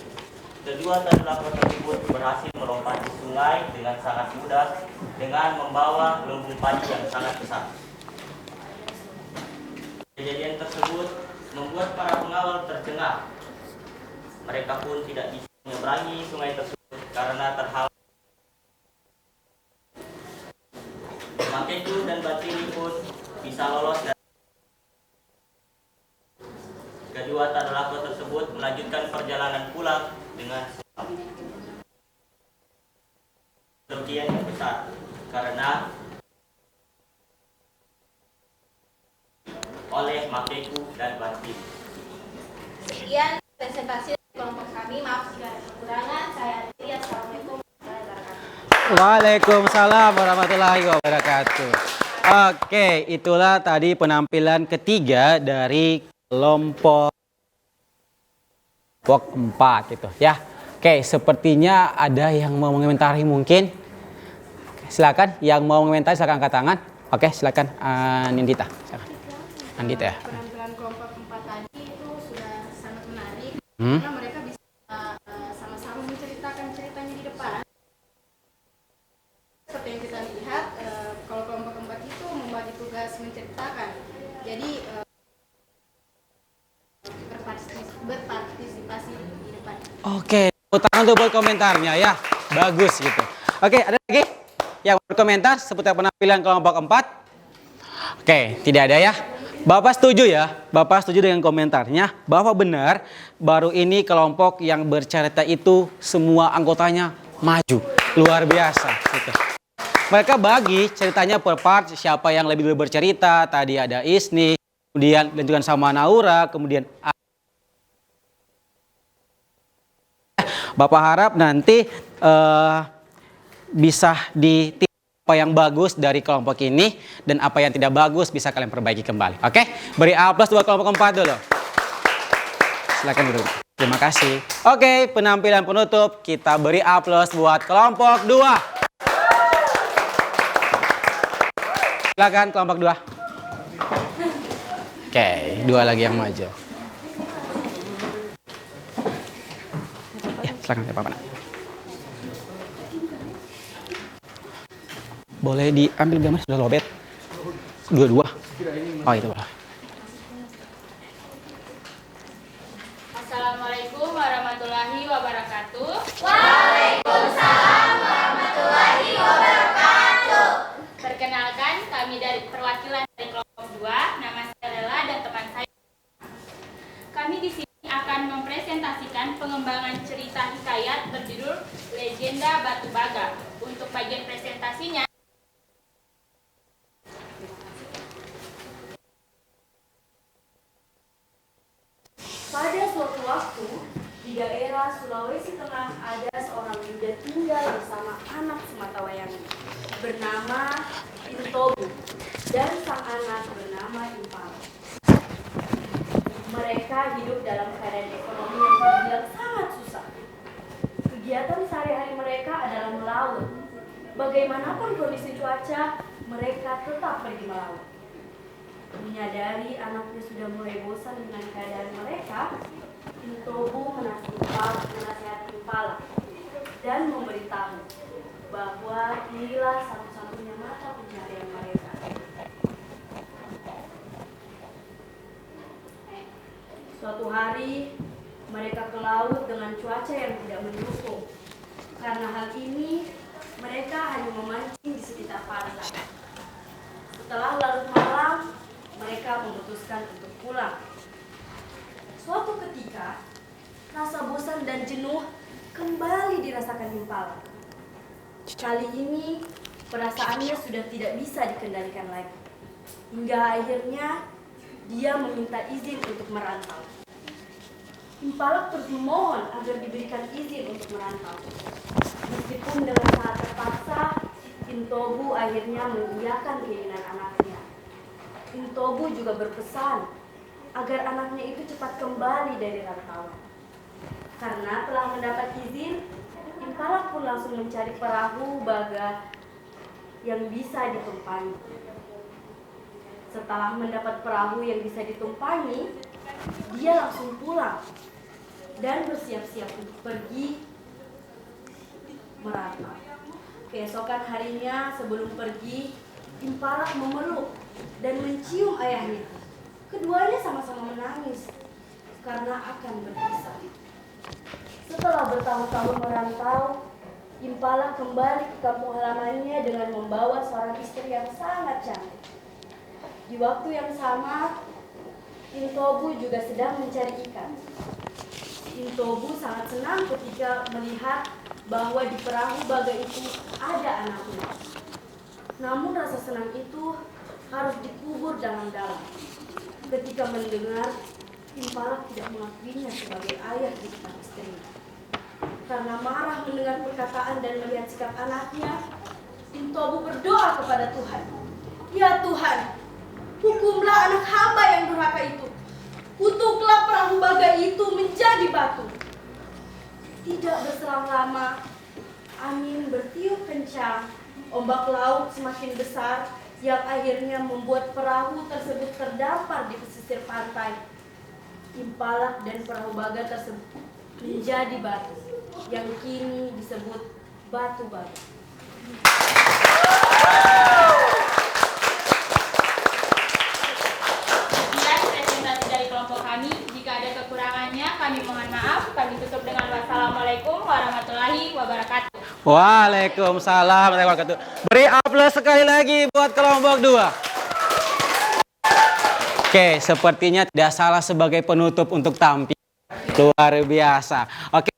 Kedua tadulako tersebut berhasil melompati sungai dengan sangat mudah dengan membawa lumbung padi yang sangat besar. Kejadian tersebut membuat para pengawal tercengang. Mereka pun tidak bisa menyeberangi sungai tersebut karena terhalang. Makeku dan Bantili pun bisa lolos dan kedua tadulako tersebut melanjutkan perjalanan pulang dengan kerugian yang besar karena oleh Makeku dan Bantili. Sekian presentasi dari kelompok kami. Maaf jika ada kekurangan. Saya akhiri. Assalamualaikum warahmatullahi wabarakatuh. Waalaikumsalam warahmatullahi wabarakatuh. Oke, itulah tadi penampilan ketiga dari kelompok 4 itu ya. Oke, sepertinya ada yang mau mengomentari mungkin. Silakan yang mau mengomentari silakan angkat tangan. Oke, silakan Nindita. Silakan. Andita ya. Penampilan kelompok 4 tadi itu sudah sangat menarik karena mereka bisa sama-sama menceritakan ceritanya di depan. Seperti yang kita lihat, kalau kelompok 4 itu membagi tugas menceritakan. Jadi berpartisipasi di depan. Oke, tangan tuh buat komentarnya ya. Bagus gitu. Oke, ada lagi yang berkomentar seputar penampilan kelompok 4? Oke, tidak ada ya. Bapak setuju ya? Bapak setuju dengan komentarnya bahwa benar baru ini kelompok yang bercerita itu semua anggotanya maju. Luar biasa gitu. Mereka bagi ceritanya per part, siapa yang lebih dulu bercerita. Tadi ada Isni, kemudian lanjutkan sama Naura, kemudian Bapak harap nanti bisa ditimpa apa yang bagus dari kelompok ini dan apa yang tidak bagus bisa kalian perbaiki kembali. Oke, beri aplaus buat kelompok 4 dulu. Silakan dulu. Terima kasih. Oke, penampilan penutup kita beri aplaus buat kelompok 2. Silakan kelompok 2. Oke, 2 lagi yang maju. Ya, silakan ya Bapak. Boleh diambil gambar sudah lobet. Dua-dua. Oh itu boleh. Assalamualaikum warahmatullahi wabarakatuh. Waalaikumsalam warahmatullahi wabarakatuh. Perkenalkan, kami dari perwakilan dari kelompok 2. Nama saya Lela dan teman saya. Kami di sini akan mempresentasikan pengembangan cerita hikayat berjudul Legenda Batu Baga. Untuk bagian presentasinya, Pada suatu waktu, di daerah Sulawesi Tengah ada seorang muda tinggal bersama anak sematawayangnya bernama Intobu dan sang anak bernama Impala. Mereka hidup dalam keadaan ekonomi yang terbilang sangat susah. Kegiatan sehari-hari mereka adalah melaut. Bagaimanapun kondisi cuaca, mereka tetap pergi melaut. Menyadari anaknya sudah mulai bosan dengan keadaan mereka, Intobu menasihati Impala dan memberitahu bahwa inilah satu-satunya mata pencaharian mereka. Suatu hari, mereka ke laut dengan cuaca yang tidak mendukung. Karena hal ini, mereka hanya memancing di sekitar pantai. Setelah larut malam, mereka memutuskan untuk pulang. Suatu ketika, rasa bosan dan jenuh kembali dirasakan Impala. Kali ini, perasaannya sudah tidak bisa dikendalikan lagi. Hingga akhirnya, dia meminta izin untuk merantau. Impala terus memohon agar diberikan izin untuk merantau. Meskipun dengan sangat terpaksa, Intobu akhirnya mengiyakan keinginan anaknya. Intobu juga berpesan agar anaknya itu cepat kembali dari rantauan. Karena telah mendapat izin, Impala pun langsung mencari perahu baga yang bisa ditumpangi. Setelah mendapat perahu yang bisa ditumpangi, dia langsung pulang dan bersiap-siap untuk pergi merantau. Keesokan harinya sebelum pergi, Impala memeluk dan mencium ayahnya. Keduanya sama-sama menangis karena akan berpisah. Setelah bertahun-tahun merantau, Impala kembali ke kampung halamannya dengan membawa seorang istri yang sangat cantik. Di waktu yang sama, Intobu juga sedang mencari ikan. Intobu sangat senang ketika melihat bahwa di perahu baga itu ada anaknya. Namun rasa senang itu harus dikubur dalam-dalam. Ketika mendengar Impala tidak mengakuinya sebagai ayah di depan istrinya. Karena marah mendengar perkataan dan melihat sikap anaknya, Intobu berdoa kepada Tuhan. Ya Tuhan, hukumlah anak hamba yang durhaka itu. Kutuklah perahu baga itu menjadi batu. Tidak berselang lama, angin bertiup kencang, ombak laut semakin besar yang akhirnya membuat perahu tersebut terdampar di pesisir pantai. Impala dan perahu baga tersebut menjadi batu yang kini disebut Batu Baga. Sekian presentasi dari kelompok kami. Jika ada kekurangannya, kami mohon maaf. Kami tutup dengan wassalamualaikum warahmatullahi wabarakatuh. Waalaikumsalam warahmatullahi wabarakatuh. Beri aplaus sekali lagi buat kelompok 2. Oke, sepertinya tidak salah sebagai penutup untuk tampil. Luar biasa. Oke.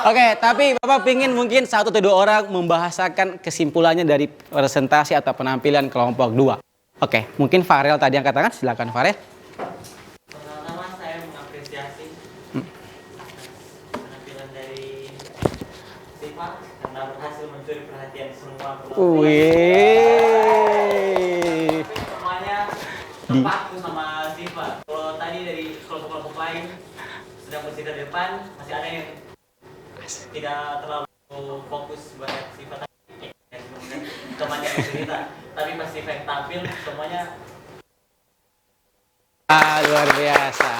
Oke, tapi Bapak pingin mungkin 1 atau 2 orang membahasakan kesimpulannya dari presentasi atau penampilan kelompok 2. Oke, mungkin Farel tadi yang katakan, silakan Farel. Pertama saya mengapresiasi penampilan dari Siva karena berhasil mencuri perhatian semua penonton. Wih. Semuanya terpaku sama Siva. Kalau tadi dari kelompok-kelompok lain sedang bersih di depan, masih ada yang tidak terlalu fokus banyak Siva tadi. Temannya yang cerita. Tapi pas Siva yang tampil, semuanya Luar biasa.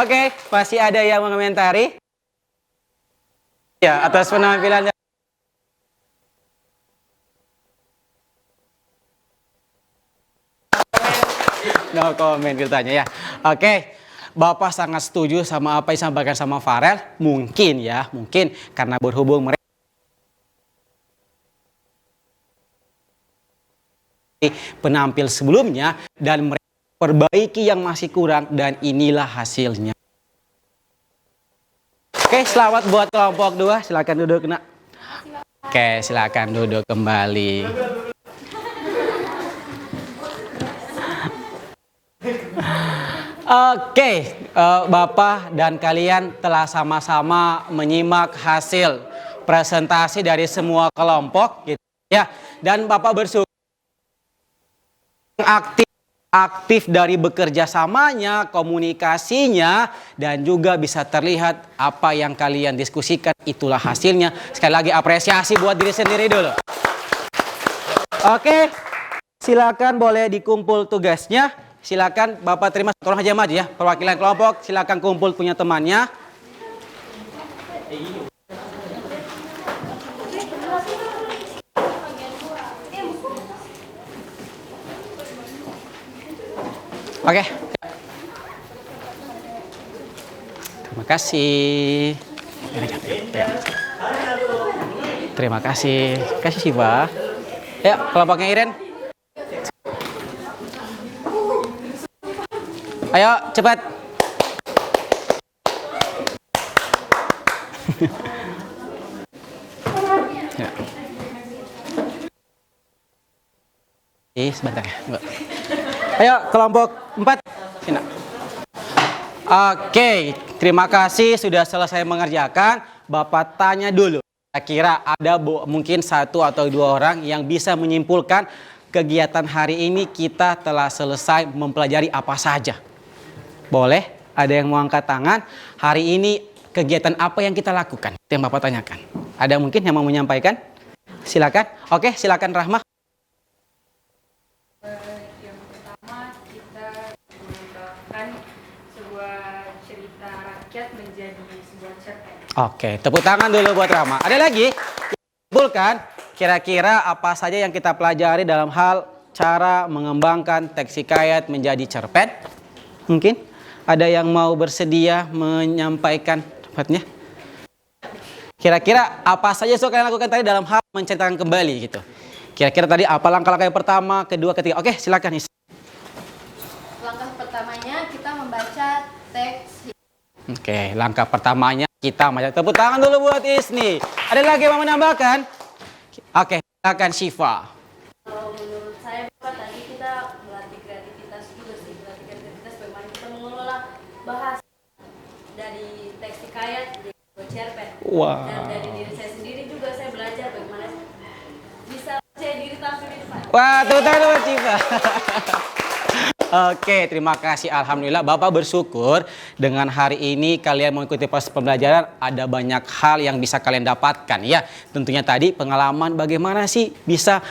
Oke, masih ada yang mengomentari? Ya, atas penampilannya. No comment ceritanya ya. Oke, Bapak sangat setuju sama apa yang disampaikan sama Farel. Mungkin ya, mungkin karena berhubung mereka penampil sebelumnya dan mereka perbaiki yang masih kurang dan inilah hasilnya. Oke, selamat buat kelompok 2. Silakan duduk, Nak. Oke, silakan duduk kembali. Oke, Bapak dan kalian telah sama-sama menyimak hasil presentasi dari semua kelompok gitu ya. Dan Bapak bersyukur aktif aktif dari bekerja samanya, komunikasinya, dan juga bisa terlihat apa yang kalian diskusikan, itulah hasilnya. Sekali lagi apresiasi buat diri sendiri dulu. Oke, silakan boleh dikumpul tugasnya. Silakan Bapak terima satu orang aja maju ya. Perwakilan kelompok silakan kumpul punya temannya. Oke. Terima kasih. Terima kasih. Kasih Siva. Ya, kelompoknya Iren. Ayo, cepat. Ya. Sebentar ya. Ayo, kelompok 4. Sini. Oke, terima kasih sudah selesai mengerjakan. Bapak tanya dulu. Kira-kira ada mungkin satu atau dua orang yang bisa menyimpulkan kegiatan hari ini kita telah selesai mempelajari apa saja. Boleh? Ada yang mau angkat tangan? Hari ini kegiatan apa yang kita lakukan? Itu yang Bapak tanyakan. Ada mungkin yang mau menyampaikan? Silakan. Oke, silakan Rahma. Yang pertama kita mengembangkan sebuah cerita rakyat menjadi sebuah cerpen. Oke, tepuk tangan dulu buat Rahma. Ada lagi? Simpulkan kira-kira apa saja yang kita pelajari dalam hal cara mengembangkan teks hikayat menjadi cerpen? Mungkin ada yang mau bersedia menyampaikan tempatnya? Kira-kira apa saja yang kalian lakukan tadi dalam hal menceritakan kembali gitu? Kira-kira tadi apa langkah-langkah yang pertama, kedua, ketiga? Oke, silakan Is. Langkah pertamanya kita membaca teks. Oke, langkah pertamanya kita membaca. Tepuk tangan dulu buat Isni. Ada lagi yang mau menambahkan? Oke, silakan Syifa. Kalau menurut saya Bapak, tadi kita melatih kreativitas juga sih, melatih kreativitas bagaimana kita mengelola bahasa dari teks hikayat menjadi sebuah cerpen. Wow. Dan dari diri saya sendiri juga saya belajar bagaimana bisa percaya diri tampil di depan. Wah, tepuk tangan buat Syifa. Oke, terima kasih. Alhamdulillah Bapak bersyukur dengan hari ini kalian mengikuti proses pembelajaran, ada banyak hal yang bisa kalian dapatkan ya. Tentunya tadi pengalaman bagaimana sih bisa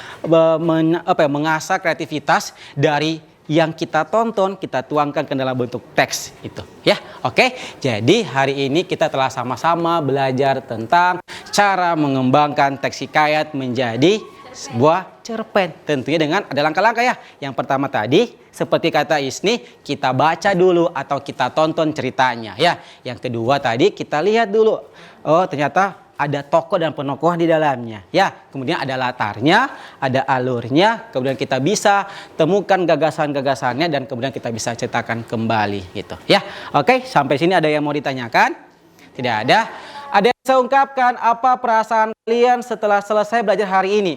mengasah kreativitas dari yang kita tonton, kita tuangkan ke dalam bentuk teks itu ya. Oke, jadi hari ini kita telah sama-sama belajar tentang cara mengembangkan teks hikayat menjadi sebuah cerpen. Tentunya dengan ada langkah-langkah ya. Yang pertama tadi seperti kata Isni, kita baca dulu atau kita tonton ceritanya ya. Yang kedua tadi kita lihat dulu. Oh, ternyata ada tokoh dan penokohan di dalamnya ya. Kemudian ada latarnya, ada alurnya, kemudian kita bisa temukan gagasan-gagasannya dan kemudian kita bisa ceritakan kembali gitu ya. Oke, sampai sini ada yang mau ditanyakan? Tidak ada. Ada yang bisa ungkapkan apa perasaan kalian setelah selesai belajar hari ini?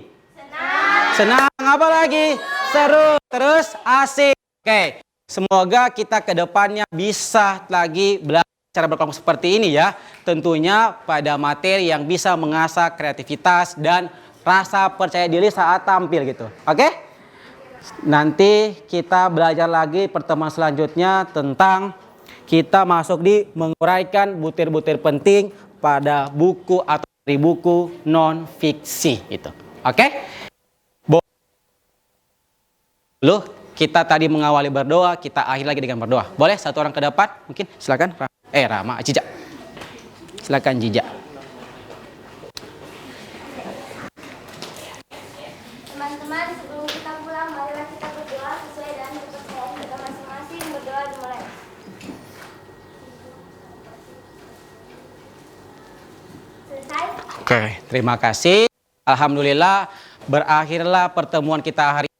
Senang, apa lagi? Seru, terus asik. Oke, semoga kita ke depannya bisa lagi belajar cara berkelompok seperti ini ya. Tentunya pada materi yang bisa mengasah kreativitas dan rasa percaya diri saat tampil gitu. Oke? Nanti kita belajar lagi pertemuan selanjutnya tentang kita masuk di menguraikan butir-butir penting pada buku atau dari buku non-fiksi gitu. Oke? Loh, kita tadi mengawali berdoa, kita akhir lagi dengan berdoa. Boleh satu orang ke depan? Mungkin silakan. Rama, Jija. Silakan Jija. Teman-teman, sebelum kita pulang, marilah kita berdoa sesuai dengan kepercayaan kita masing-masing. Berdoa dimulai. Selesai? Oke, terima kasih. Alhamdulillah, berakhirlah pertemuan kita hari ini.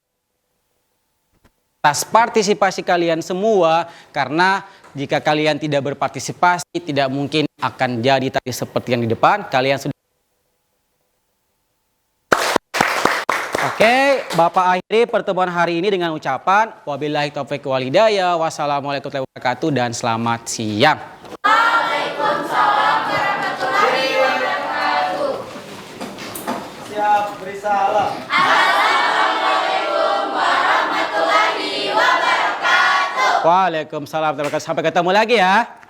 Atas partisipasi kalian semua, karena jika kalian tidak berpartisipasi, tidak mungkin akan jadi tadi seperti yang di depan. Kalian sudah. Oke, Bapak akhiri pertemuan hari ini dengan ucapan wabillahi taufiq wal hidayah, wassalamualaikum warahmatullahi wabarakatuh, dan selamat siang. Waalaikumsalam warahmatullahi wabarakatuh. Siap, beri salam. Assalamualaikum warahmatullahi wabarakatuh. Waalaikumsalam. Sampai ketemu lagi ya.